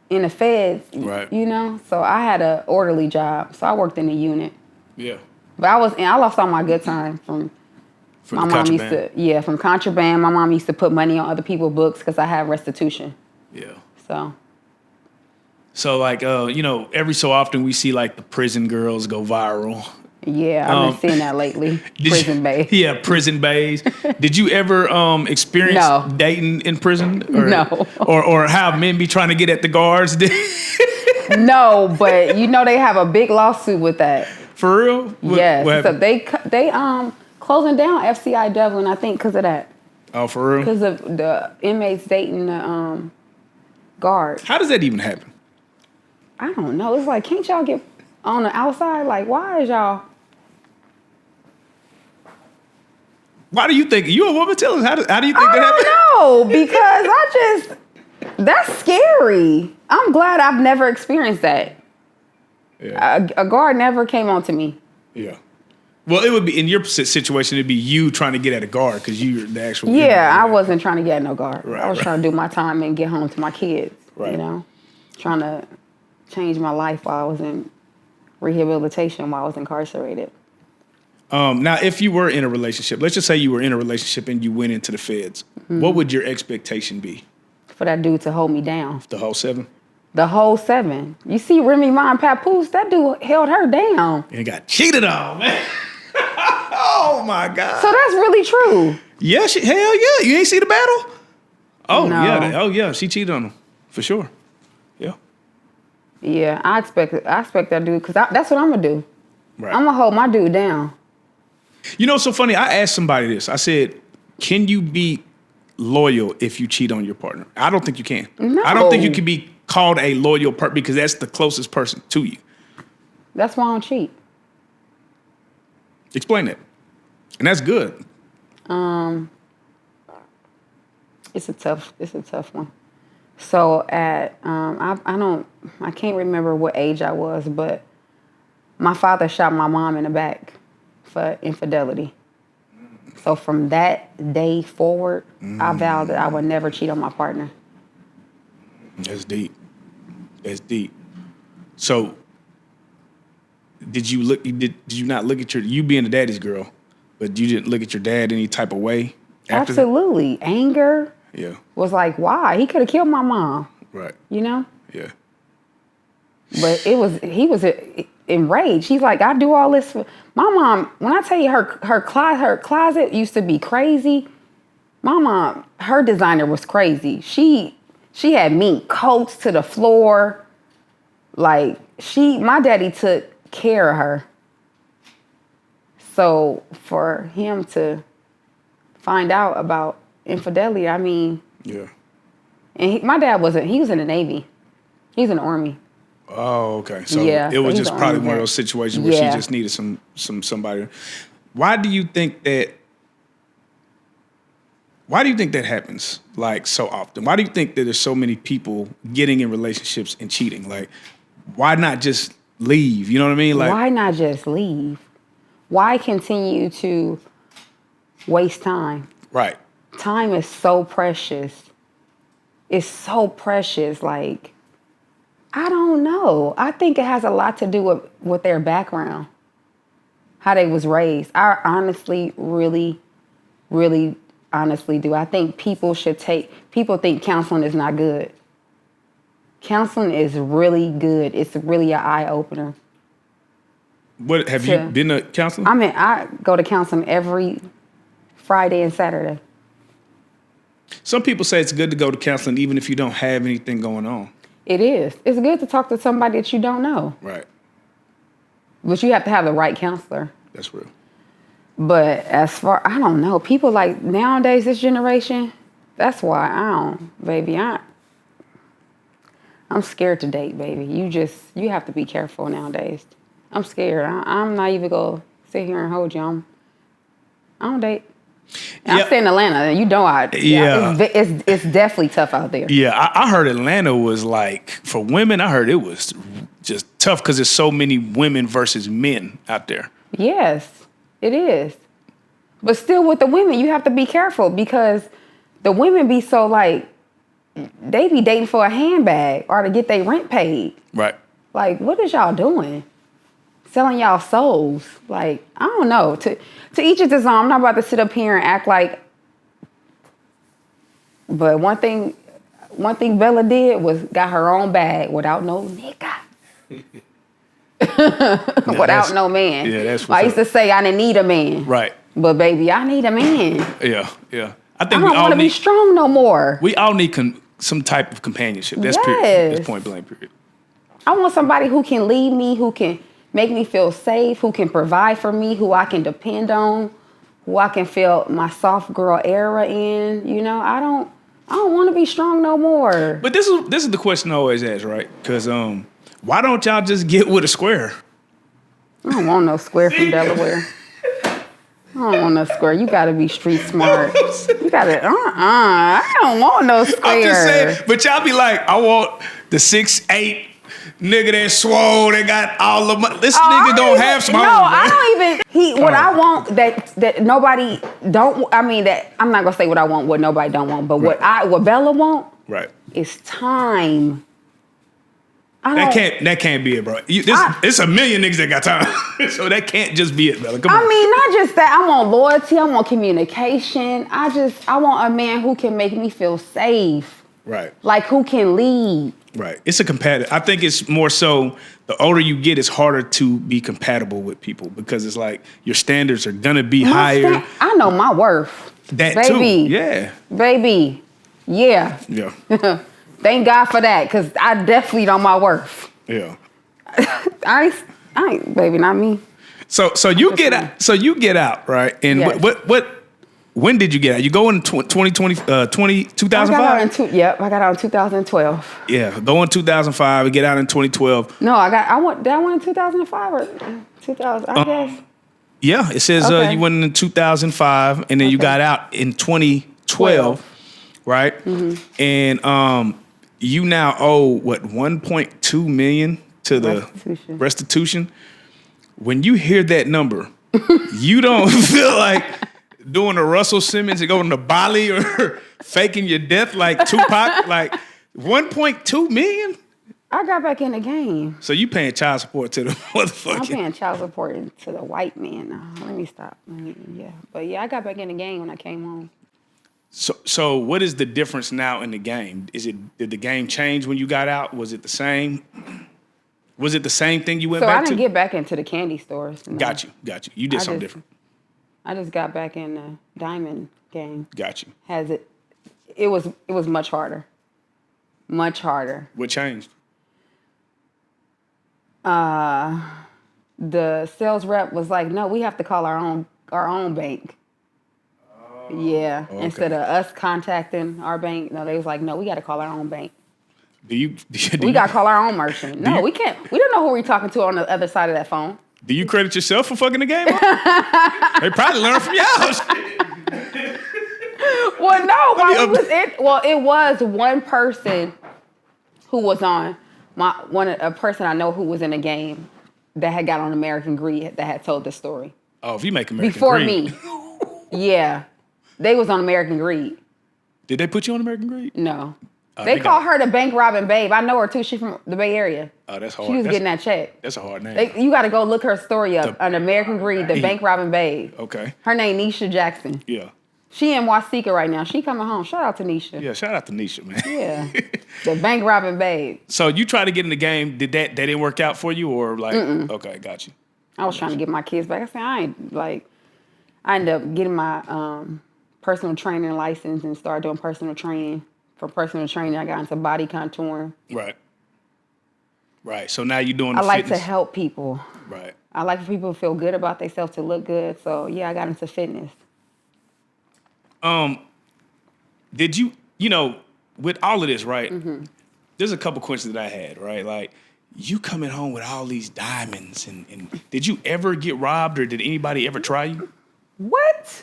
in the feds, right? So I had an orderly job. So I worked in the unit. Yeah. But I lost all my good time from my mom contraband. From contraband. My mom used to put money on other people's books because I had restitution. Yeah. So like, every so often we see like the prison girls go viral. Yeah, I've been seeing that lately. Prison bays. Yeah, prison bays. Did you ever experience dating in prison? No. Or how men be trying to get at the guards? No, but they have a big lawsuit with that. For real? Yes. So they closing down FCI Dublin, I think, because of that. Oh, for real? Because of the inmates dating the guards. How does that even happen? I don't know. It's like, can't y'all get on the outside? Like, why is y'all? Why do you think you a woman? Tell us how do you think that happened? No, because that's scary. I'm glad I've never experienced that. Yeah. A guard never came on to me. Yeah. Well, it would be in your situation. It'd be you trying to get at a guard because you're the actual. Yeah, I wasn't trying to get at no guard. Right, I was trying to do my time and get home to my kids. Right. Trying to change my life while I was in rehabilitation, while I was incarcerated. Now, if you were in a relationship, let's just say you were in a relationship and you went into the feds, what would your expectation be? For that dude to hold me down. The whole 7? The whole 7. You see Remy Ma and Papoose, that dude held her down. And got cheated on, man. Oh my God. So that's really true. Yeah, hell yeah. You ain't see the battle? Oh No. yeah. She cheated on him for sure. Yeah. Yeah, I expect that dude because that's what I'm gonna do. Right. I'm gonna hold my dude down. You know, it's so funny. I asked somebody this. I said, "Can you be loyal if you cheat on your partner?" I don't think you can. No. I don't think you can be called a loyal partner because that's the closest person to you. That's why I don't cheat. Explain that. And that's good. It's a tough one. So at I can't remember what age I was, but my father shot my mom in the back for infidelity. So from that day forward, I vowed that I would never cheat on my partner. That's deep. That's deep. So did you not look at you being the daddy's girl, but you didn't look at your dad any type of way after Absolutely. Anger. Yeah. Was like, why? He could have killed my mom. Right. You know? Yeah. But he was enraged. He's like, I do all this for my mom. When I tell you her closet used to be crazy. My mom, her designer was crazy. She had mink coats to the floor. Like my daddy took care of her. So for him to find out about infidelity, I mean. Yeah. And my dad was in the Navy. He was in the Army. Oh, okay. So yeah, it was so just probably one of those situations where she just needed somebody. Why do you think that happens like so often? Why do you think that there's so many people getting in relationships and cheating? Like, why not just leave? You know what I mean? Like, why not just leave? Why continue to waste time? Right. Time is so precious. It's so precious. Like, I don't know. I think it has a lot to do with their background, how they was raised. I honestly, really, really honestly do. I think people think counseling is not good. Counseling is really good. It's really an eye-opener. What have you been to counseling? I go to counseling every Friday and Saturday. Some people say it's good to go to counseling even if you don't have anything going on. It is. It's good to talk to somebody that you don't know. Right. But you have to have the right counselor. That's real. But I don't know. People like nowadays, this generation, that's why I'm scared to date, baby. You have to be careful nowadays. I'm scared. I'm not even going to sit here and hold you. I don't date. I stay in Atlanta. You know it's definitely tough out there. Yeah, I heard Atlanta was like, for women, I heard it was just tough because there's so many women versus men out there. Yes, it is. But still with the women, you have to be careful because the women be so like, they be dating for a handbag or to get their rent paid. Right. Like, what is y'all doing? Selling y'all souls. Like, I don't know. To each his own. I'm not about to sit up here and act like. But one thing Bella did was got her own bag without no nigga. Without no man. Yeah, that's I used to say I didn't need a man. Right. But baby, I need a man. Yeah. I don't want to be strong no more. We all need some type of companionship. That's yes. period. That's point blank period. I want somebody who can lead me, who can make me feel safe, who can provide for me, who I can depend on, who I can feel my soft girl era in. You know, I don't want to be strong no more. But this is the question I always ask, right? Because why don't y'all just get with a square? I don't want no square from Delaware. I don't want no square. You gotta be street smart. You gotta, I don't want no square. I'm just saying, but y'all be like, I want the 6'8" nigga that swole, that got all the money. This nigga don't have some. No, I don't even. What I want that nobody don't. I mean that I'm not gonna say what I want, what nobody don't want, but what Bella want, right, is time. That can't be it, bro. It's a million niggas that got time, so that can't just be it, Bella. Come on. I mean, not just that. I want loyalty. I want communication. I want a man who can make me feel safe. Right. Like who can lead. Right. It's a compatible. I think it's more so the older you get, it's harder to be compatible with people because it's like your standards are gonna be higher. I know my worth. That Baby. too. Yeah. Baby. Yeah. Yeah. Thank God for that, because I definitely know my worth. Yeah. I ain't, baby, not me. So you get out. So you get out, right? And Yes. what? When did you get out? You go in 2020, 2005? I got out in 2012. Yeah, go in 2005 and get out in 2012. No, did I went in 2005 or 2000? I guess. Yeah, it says Okay. you went in 2005 and then you got out in 2012, right? Mm-hmm. And you now owe what 1.2 million to the restitution. When you hear that number, you don't feel like doing a Russell Simmons and going to Bali or faking your death like Tupac, like 1.2 million? I got back in the game. So you paying child support to the motherfucker? I'm paying child support to the white man now. Let me stop. But I got back in the game when I came home. So what is the difference now in the game? Did the game change when you got out? Was it the same? Was it the same thing you went back to? So I didn't get back into the candy stores. No. Got you. You did something different. I just got back in the diamond game. Got you. It was much harder. Much harder. What changed? The sales rep was like, "No, we have to call our own bank." Oh, yeah. Okay. Instead of us contacting our bank, no, they was like, "No, we got to call our own bank." We got to call our own merchant. No, we can't. We don't know who we're talking to on the other side of that phone. Do you credit yourself for fucking the game up? They probably learned from y'all. Well, no. It was one person who was on a person I know who was in the game that had got on American Greed that had told the story. Oh, if you make American before Greed. me. Yeah, they was on American Greed. Did they put you on American Greed? No. They call her the bank robbing babe. I know her too. She's from the Bay Area. Oh, that's hard. She was getting that check. That's a hard name. You got to go look her story up on American Greed, the bank robbing babe. Okay. Her name Nisha Jackson. Yeah. She in Wasika right now. She coming home. Shout out to Nisha. Yeah, shout out to Nisha, man. Yeah. The bank robbing babe. So you tried to get in the game. That didn't work out for you, or like? Mm-mm. Okay, got you. I was trying to get my kids back. I said I ended up getting my personal training license and started doing personal training. For personal training, I got into body contouring. Right. So now you're doing. I like to help people. Right. I like for people to feel good about themselves, to look good. So yeah, I got into fitness. Did you with all of this, right? Mm-hmm. There's a couple questions that I had, right? Like, you coming home with all these diamonds, and did you ever get robbed, or did anybody ever try you? What?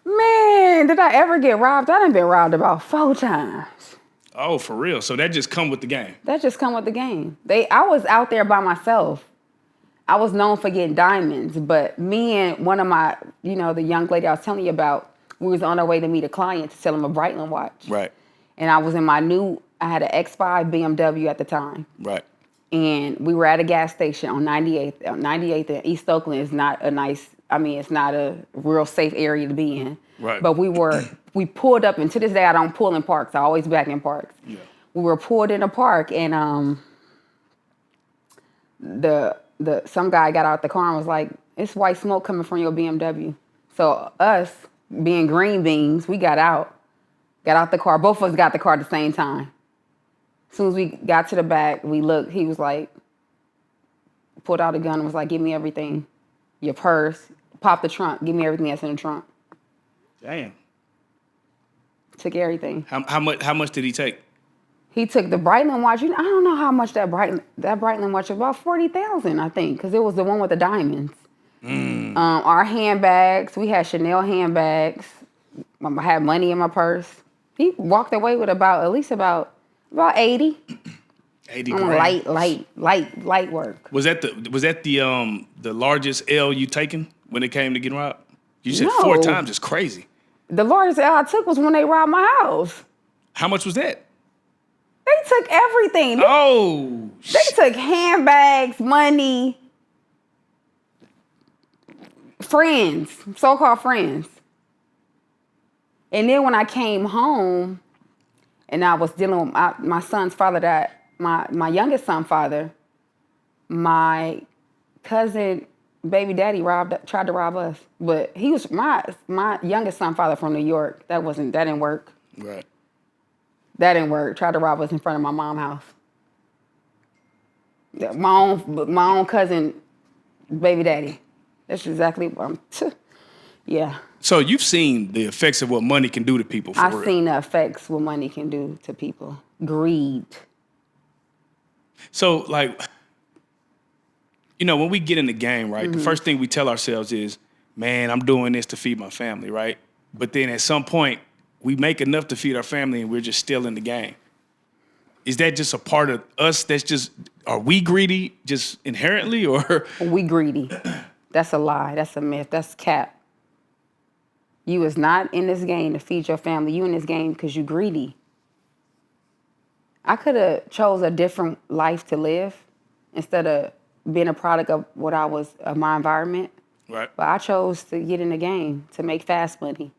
Man, did I ever get robbed? I done been robbed about 4 times. Oh, for real? So that just come with the game? That just come with the game. I was out there by myself. I was known for getting diamonds, but me and one of my, the young lady I was telling you about, we was on our way to meet a client to sell him a Breitling watch. Right. And I was in I had an X5 BMW at the time. Right. And we were at a gas station on 98th. 98th in East Oakland is not it's not a real safe area to be in. Right. But we pulled up, and to this day I don't pull in parks. I always back in parks. Yeah. We were pulled in a park, and some guy got out the car and was like, "It's white smoke coming from your BMW." So us, being green beans, we got out the car. Both of us got the car at the same time. As soon as we got to the back, we looked. He was like, pulled out a gun and was like, "Give me everything, your purse, pop the trunk, give me everything that's in the trunk." Damn. Took everything. How much did he take? He took the Breitling watch. I don't know how much that Breitling watch was. About $40,000, I think, because it was the one with the diamonds. Our handbags, we had Chanel handbags. I had money in my purse. He walked away with at least about 80. 80 grand. Light work. Was that the largest L you taken when it came to getting robbed? You said No. 4 times. It's crazy. The largest L I took was when they robbed my house. How much was that? They took everything. They took handbags, money, friends, so-called friends. And then when I came home, And I was dealing with my son's father, that my youngest son's father, my cousin, baby daddy tried to rob us. But he was my youngest son's father from New York. That didn't work. Right. That didn't work. Tried to rob us in front of my mom's house. My own cousin, baby daddy. That's exactly what I'm. Yeah. So you've seen the effects of what money can do to people. I've seen the effects what money can do to people. Greed. So, like, when we get in the game, right, the first thing we tell ourselves is, man, I'm doing this to feed my family, right? But then at some point, we make enough to feed our family and we're just still in the game. Is that just a part of us are we greedy just inherently, or? We greedy. That's a lie. That's a myth. That's cap. You is not in this game to feed your family. You in this game because you greedy. I could have chose a different life to live instead of being a product of my environment. Right. But I chose to get in the game to make fast money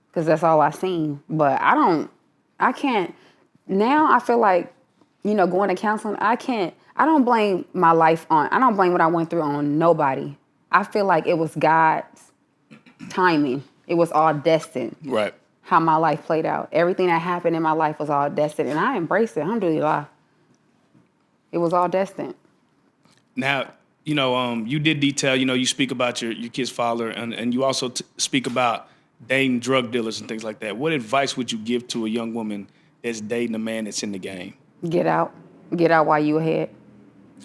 because that's all I seen. But I can't. Now I feel like, going to counseling, I don't blame my life I don't blame what I went through on nobody. I feel like it was God's timing. It was all destined. Right. How my life played out. Everything that happened in my life was all destined, and I embraced it. Alhamdulillah. It was all destined. Now, you did detail, you speak about your kid's father, and you also speak about dating drug dealers and things like that. What advice would you give to a young woman that's dating a man that's in the game? Get out. Get out while you ahead.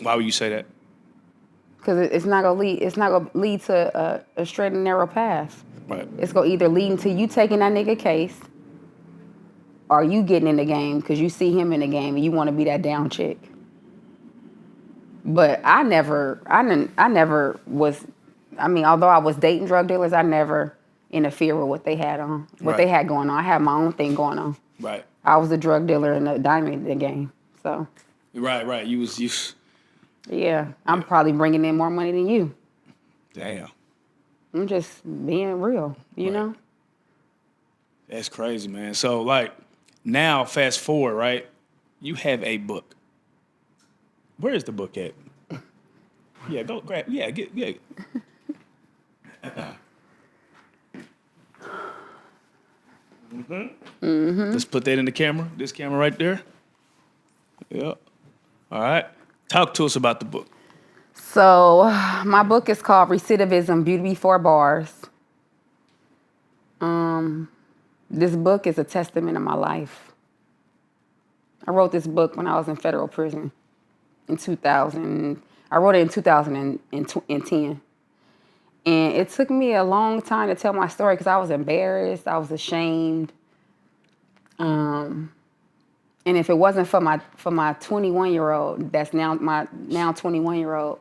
Why would you say that? Because it's not gonna lead to a straight and narrow path. Right. It's gonna either lead into you taking that nigga case, or you getting in the game because you see him in the game and you want to be that down chick. But I never was. I mean, although I was dating drug dealers, I never interfered with what they had they had going on. I had my own thing going on. Right. I was a drug dealer and a diamond in the game. So. Right. You. Yeah, I'm probably bringing in more money than you. Damn. I'm just being real, you know? That's crazy, man. So, like, now, fast forward, right? You have a book. Where is the book at? Yeah, go grab. Yeah, get. Let's put that in the camera. This camera right there. Yep. All right. Talk to us about the book. So, my book is called Recidivism, Beauty Before Bars. This book is a testament of my life. I wrote this book when I was in federal prison in 2000. I wrote it in 2010. And it took me a long time to tell my story because I was embarrassed. I was ashamed. And if it wasn't for my 21-year-old, that's now my 21-year-old,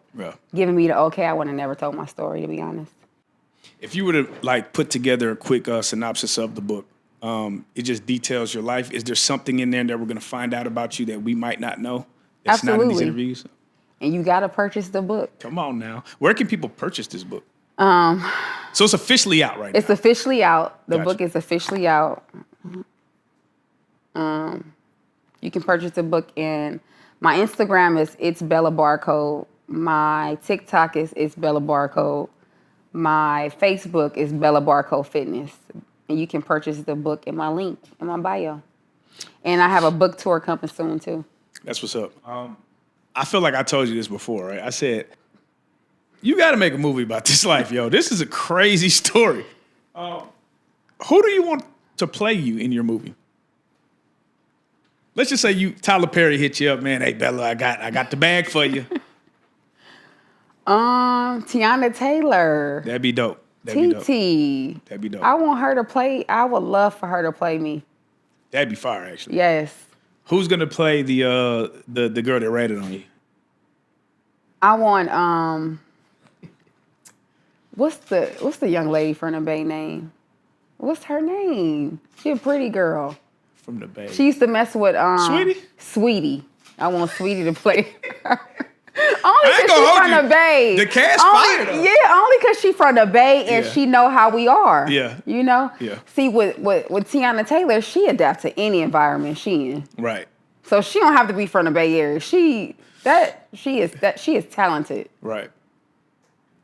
giving me the okay, I would have never told my story, to be honest. If you were to put together a quick synopsis of the book, it just details your life. Is there something in there that we're going to find out about you that we might not know? That's Absolutely. Not in these interviews. And you got to purchase the book. Come on now. Where can people purchase this book? So it's officially out right now. It's officially out. The Gotcha. book is officially out. You can purchase the book in my Instagram is It's Bella Barcode. My TikTok is It's Bella Barcode. My Facebook is Bella Barcode Fitness. And you can purchase the book in my link in my bio. And I have a book tour coming soon too. That's what's up. I feel like I told you this before, right? I said, you got to make a movie about this life, yo. This is a crazy story. Who do you want to play you in your movie? Let's just say Tyler Perry hit you up, man. Hey, Bella, I got the bag for you. Tiana Taylor. That'd be dope. TT. That'd be dope. I want her to play. I would love for her to play me. That'd be fire, actually. Yes. Who's gonna play the girl that ratted on you? I want what's the young lady from the Bay name? What's her name? She a pretty girl. From the Bay. She used to mess with Sweetie? Sweetie. I want Sweetie to play her. Oh, I ain't because gonna she hold from you. the Bay. The cast only, fire, though. Yeah, only because she from the Bay and Yeah. she know how we are. Yeah. You know? Yeah. See, with Tiana Taylor, she adapts to any environment she in. Right. So she don't have to be from the Bay Area. She is talented. Right.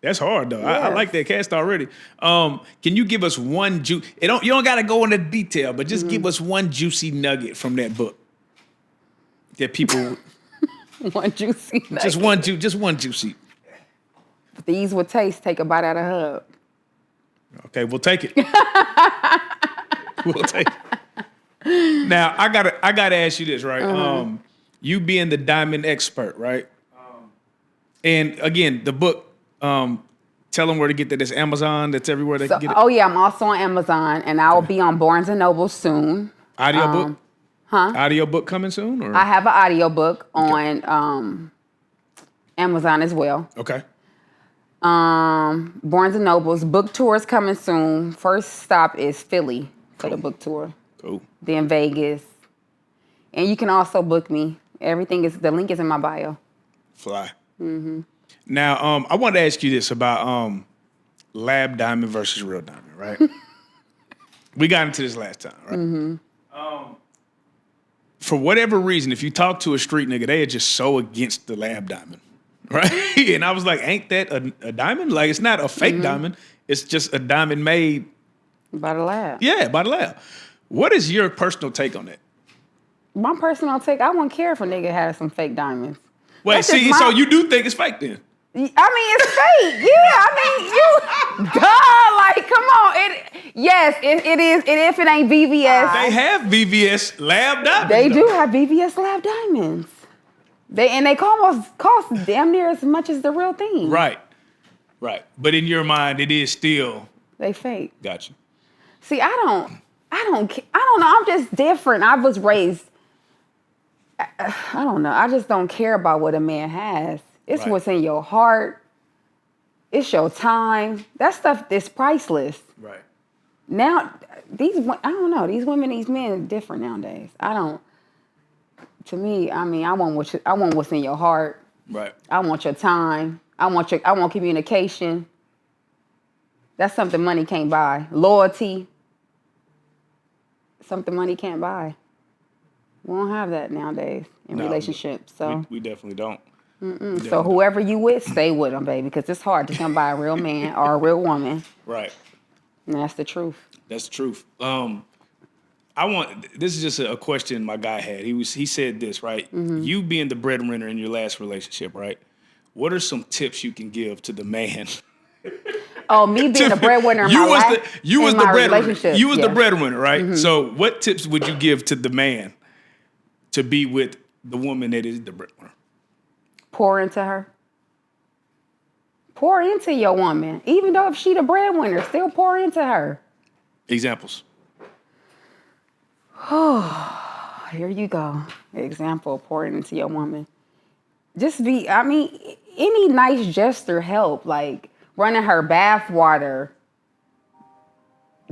That's hard though. I Yes. like that cast already. Can you give us one you don't gotta go into detail, but just give us one juicy nugget from that book that people One juicy nugget. just one juicy. If these would taste, take a bite out of Hub. Okay, we'll take it. We'll take it. Now I gotta ask you this, right? You being the diamond expert, right? And again, the book. Tell them where to get that. It's Amazon. That's everywhere they can get it. Oh yeah, I'm also on Amazon, and I will be on Barnes and Noble soon. Audio book. Huh? Audio book coming soon, or I have an audio book on Amazon as well. okay. Barnes and Noble's book tour is coming soon. First stop is Philly for the book tour. Cool. Then Vegas, and you can also book me. The link is in my bio. Fly. Now, I wanted to ask you this about lab diamond versus real diamond, right? We got into this last time, right? For whatever reason, if you talk to a street nigga, they are just so against the lab diamond, right? And I was like, ain't that a diamond? Like, it's not a fake diamond. It's just a diamond made. By the lab. Yeah, by the lab. What is your personal take on that? My personal take, I wouldn't care if a nigga had some fake diamonds. Wait, That's just see, so you do think it's fake then? I mean, it's fake. Yeah, I mean, like, come on. It is. And if it ain't VVS, They have VVS lab diamonds. they though. do have VVS lab diamonds. They almost cost damn near as much as the real thing. Right. But in your mind, it is still. They fake. Gotcha. See, I don't know. I'm just different. I was raised. I don't know. I just don't care about what a man has. It's Right. what's in your heart. It's your time. That stuff is priceless. Right. Now, I don't know. These women, these men are different nowadays. To me, I mean, I want what's in your heart. Right. I want your time. I want communication. That's something money can't buy. Loyalty. Something money can't buy. We don't have that nowadays in No, relationships. So, we definitely don't. so whoever you with, stay with them, baby, because it's hard to come by a real man or a real woman. Right. And that's the truth. That's the truth. This is just a question my guy had. He said this, right? You being the breadwinner in your last relationship, right? What are some tips you can give to the man? Oh, me being the breadwinner in my life, You was in the my breadwinner. relationship, You was the yeah. breadwinner, right? So what tips would you give to the man to be with the woman that is the breadwinner? Pour into her. Pour into your woman. Even though if she the breadwinner, still pour into her. Examples. Here you go. Example, pouring into your woman. Any nice gesture help, like running her bath water,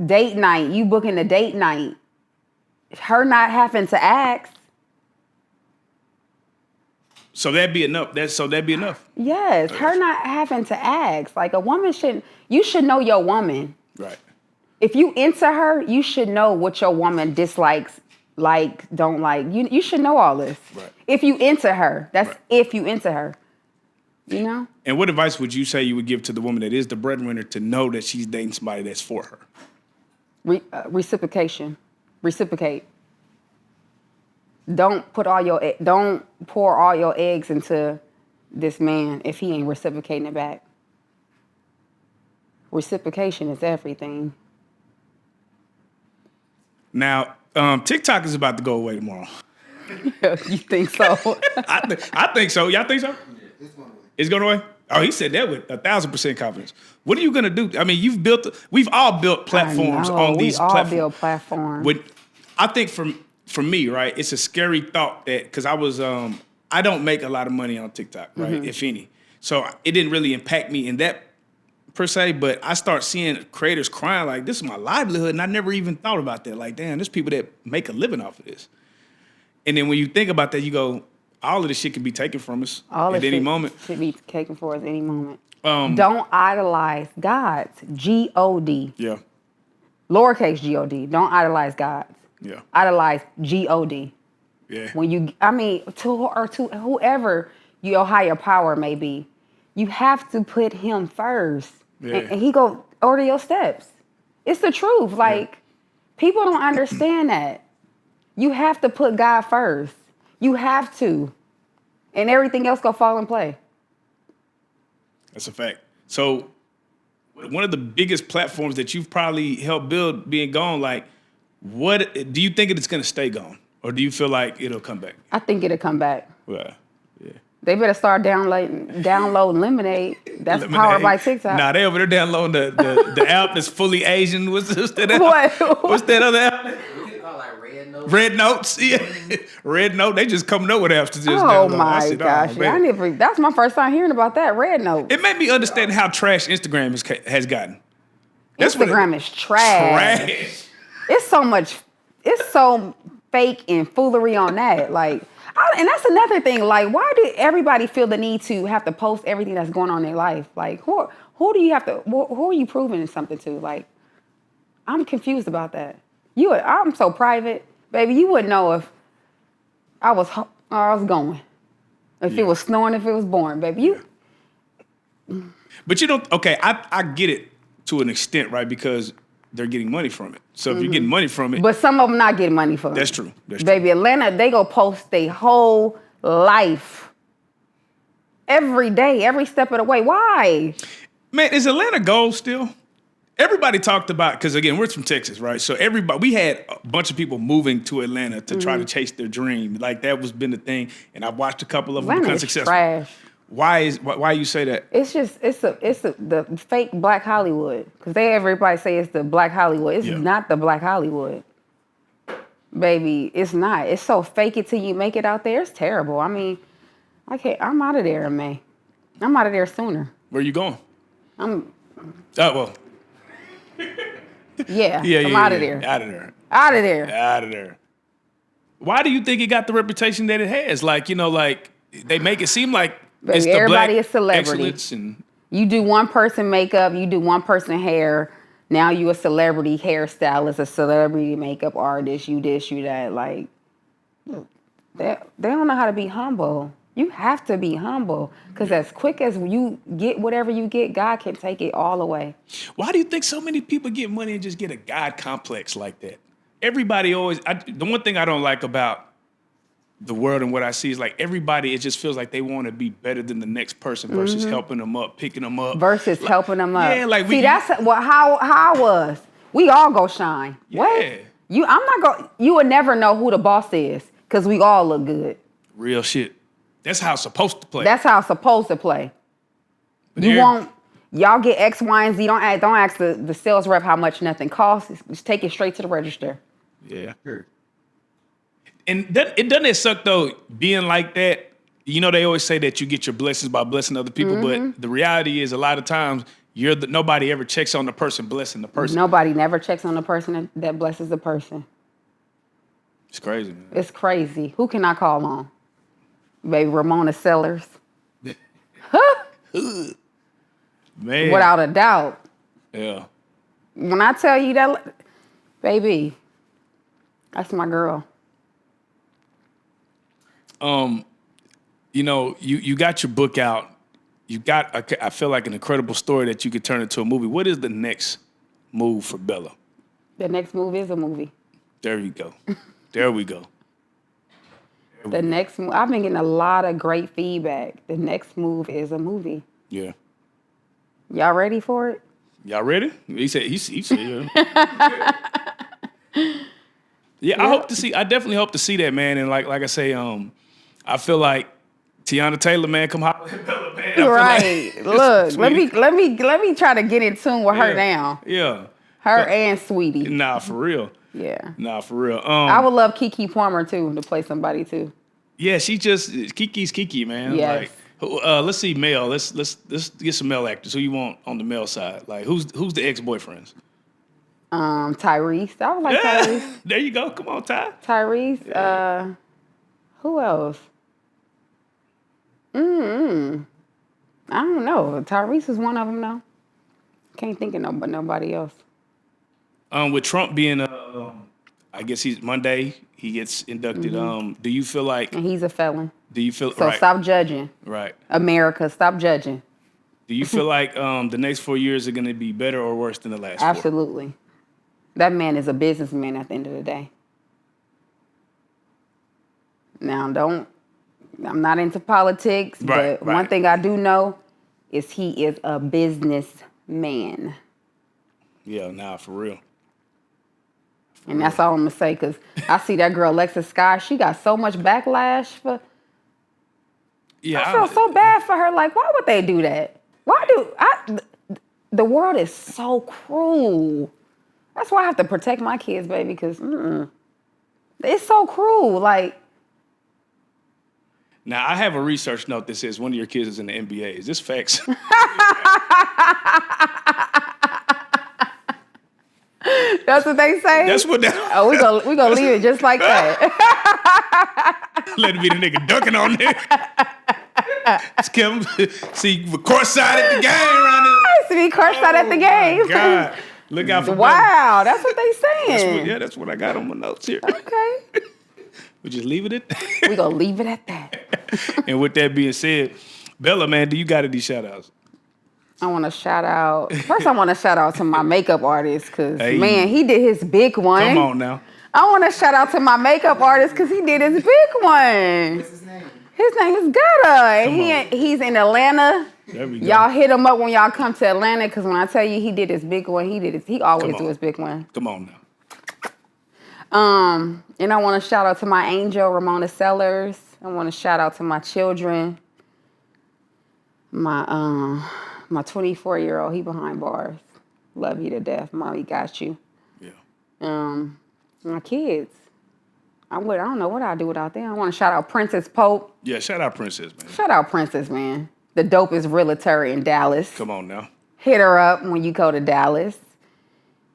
date night, you booking a date night, her not having to ask. So that'd be enough. That'd be enough. Yes, her not having to ask. Like a woman you should know your woman. Right. If you into her, you should know what your woman dislikes, don't like. You should know all this. Right. If you into her, that's Right. if you into her. You know? And what advice would you say you would give to the woman that is the breadwinner to know that she's dating somebody that's for her? Reciprocation. Reciprocate. Don't pour all your eggs into this man if he ain't reciprocating it back. Reciprocation is everything. Now, TikTok is about to go away tomorrow. You think so? I think so. Y'all think so? It's going away. Oh, he said that with 1,000% confidence. What are you gonna do? I mean, we've all built platforms on these platforms. We all build platforms. I think for me, right, it's a scary thought that because I don't make a lot of money on TikTok, right, if any. So it didn't really impact me in that per se, but I start seeing creators crying like, this is my livelihood, and I never even thought about that. Like, damn, there's people that make a living off of this. And then when you think about that, you go, all of this shit can be taken from us All at this any shit moment. should be taken for us any moment. Don't idolize gods. G-O-D. Yeah. Lowercase G-O-D. Don't idolize gods. Yeah. Idolize G-O-D. Yeah. When you, to whoever your higher power may be, you have to put him first. Yeah. And he go order your steps. It's the truth. Like, people don't understand that. You have to put God first. You have to. And everything else go fall in play. That's a fact. So one of the biggest platforms that you've probably helped build being gone, like, what do you think it's going to stay gone? Or do you feel like it'll come back? I think it'll come back. Well, yeah. They better start downloading Lemonade. That's powered by TikTok. Nah, they over there downloading the app that's fully Asian. What's that app? What? What's that other app? Like Red Notes. Red Notes, yeah. Red Note, they just coming up with apps to just Oh download. my gosh. That's my first time hearing about that. Red Note. It made me understand how trash Instagram has gotten. Instagram is trash. It's so fake and foolery on that. Like, and that's another thing. Like, why did everybody feel the need to have to post everything that's going on in their life? Like, who do you have to? Who are you proving something to? Like, I'm confused about that. I'm so private, baby. You wouldn't know if I was going, if it was snowing, if it was boring, baby. But you don't. Okay, I get it to an extent, right? Because they're getting money from it. So if you're getting money from it, but some of them not getting money from it. That's true. Baby, Atlanta, they go post their whole life every day, every step of the way. Why? Man, is Atlanta gold still? Everybody talked about, because again, we're from Texas, right? So we had a bunch of people moving to Atlanta to try to chase their dream. Like, that was been the thing. And I've watched a couple of them Atlanta become is successful. trash. Why you say that? It's the fake Black Hollywood. Because everybody say it's the Black Hollywood. It's not the Black Hollywood. Baby, it's not. It's so fake it till you make it out there. It's terrible. I mean, I'm out of there in May. I'm out of there sooner. Where you going? Yeah. I'm out of there. Out of there. Out of there. Out of there. Why do you think it got the reputation that it has? Like, like they make it seem like Baby, it's the everybody black is celebrity. excellence You do one person makeup, you do one person hair. Now you a celebrity hairstylist, a celebrity makeup artist, you this, you that. Like, they don't know how to be humble. You have to be humble, because as quick as you get whatever you get, God can take it all away. Why do you think so many people get money and just get a God complex like that? Everybody always, the one thing I don't like about the world and what I see is, like, everybody, it just feels like they want to be better than the next person versus helping them up, picking them up. Versus helping them up. Yeah, like that's how I was. We all go shine. Yeah. What? You would never know who the boss is, because we all look good. Real shit. That's how it's supposed to play. That's how it's supposed to play. But Y'all get X, Y, and Z. Don't ask the sales rep how much nothing costs. Just take it straight to the register. Yeah. Sure. And doesn't it suck though, being like that? You know, they always say that you get your blessings by blessing other people, but the reality is, a lot of times nobody ever checks on the person blessing the person. Nobody never checks on the person that blesses the person. It's crazy, man. It's crazy. Who can I call on? Baby, Ramona Sellers. Man. Without a doubt. Yeah. When I tell you that, baby, that's my girl. You got your book out. You got, I feel like, an incredible story that you could turn into a movie. What is the next move for Bella? The next move is a movie. There you go. There we go. The next move, I've been getting a lot of great feedback. The next move is a movie. Yeah. Y'all ready for it? Y'all ready? He said yeah. Yeah, I definitely hope to see that, man. And like I say, I feel like Tiana Taylor, man, come holler at Bella, man. Right. Look, let me try to get in tune with her now. Yeah. Her and Sweetie. Nah, for real. Yeah. Nah, for real. I would love Keke Palmer too to play somebody too. Yeah, Kiki's Kiki, man. Yes. Like, let's see male. Let's get some male actors. Who you want on the male side? Like, who's the ex-boyfriends? Tyrese. I would like Tyrese. There you go. Come on, Ty. Tyrese. Who else? I don't know. Tyrese is one of them, though. Can't think of nobody else. With Trump being, I guess he's Monday, he gets inducted. Do you feel like? And he's a felon. Do you feel So right? stop judging. Right. America, stop judging. Do you feel like the next 4 years are going to be better or worse than the last 4? Absolutely. That man is a businessman at the end of the day. Now, I'm not into politics, but one thing I do know is he is a businessman. Yeah, nah, for real. And that's all I'm going to say, because I see that girl, Alexis Sky, she got so much backlash for... Yeah, I feel so bad for her. Like, why would they do that? The world is so cruel. That's why I have to protect my kids, baby, because it's so cruel. Like... Now, I have a research note that says one of your kids is in the NBA. Is this facts? That's what they say? That's what that... Oh, we gonna leave it just like that. Let it be the nigga dunking on there. It's Kim. See, we're courtside at the game around here. I used to be courtside at the game. Oh, God. Look out for Wow, that's what they saying. That's what I got on my notes here. Okay. We just leave it at that. We gonna leave it at that. And with that being said, Bella, man, do you got any shout outs? I want to shout out. First, I want to shout out to my makeup artist because, man, he did his big one. Come on now. I want to shout out to my makeup artist because he did his big one. What's his name? His name is Gutta. He's in Atlanta. There we go. Y'all hit him up when y'all come to Atlanta because when I tell you he did his big one, he always do his big one. Come on now. And I want to shout out to my angel, Ramona Sellers. I want to shout out to my children. My 24-year-old, he behind bars. Love you to death. Mommy got you. Yeah. My kids. I don't know what I'd do without them. I want to shout out Princess Pope. Yeah, shout out Princess, man. Shout out Princess, man. The dopest realtor in Dallas. Come on now. Hit her up when you go to Dallas.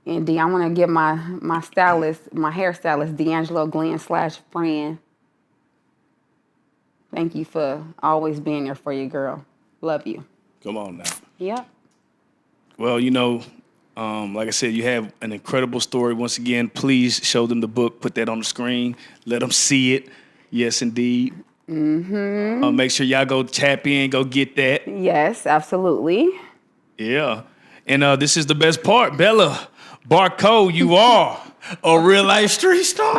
And I want to give my stylist, my hairstylist, D'Angelo Glenn /friend. Thank you for always being there for your girl. Love you. Come on now. Yep. Well, like I said, you have an incredible story. Once again, please show them the book. Put that on the screen. Let them see it. Yes, indeed. Mm-hmm. Make sure y'all go tap in. Go get that. Yes, absolutely. Yeah. And this is the best part. Bella, Barcode, you are a real life street star.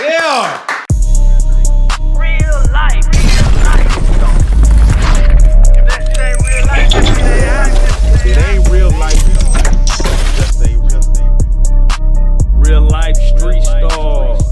Yeah. Real life. It ain't real life. Just ain't real. Real life street stars.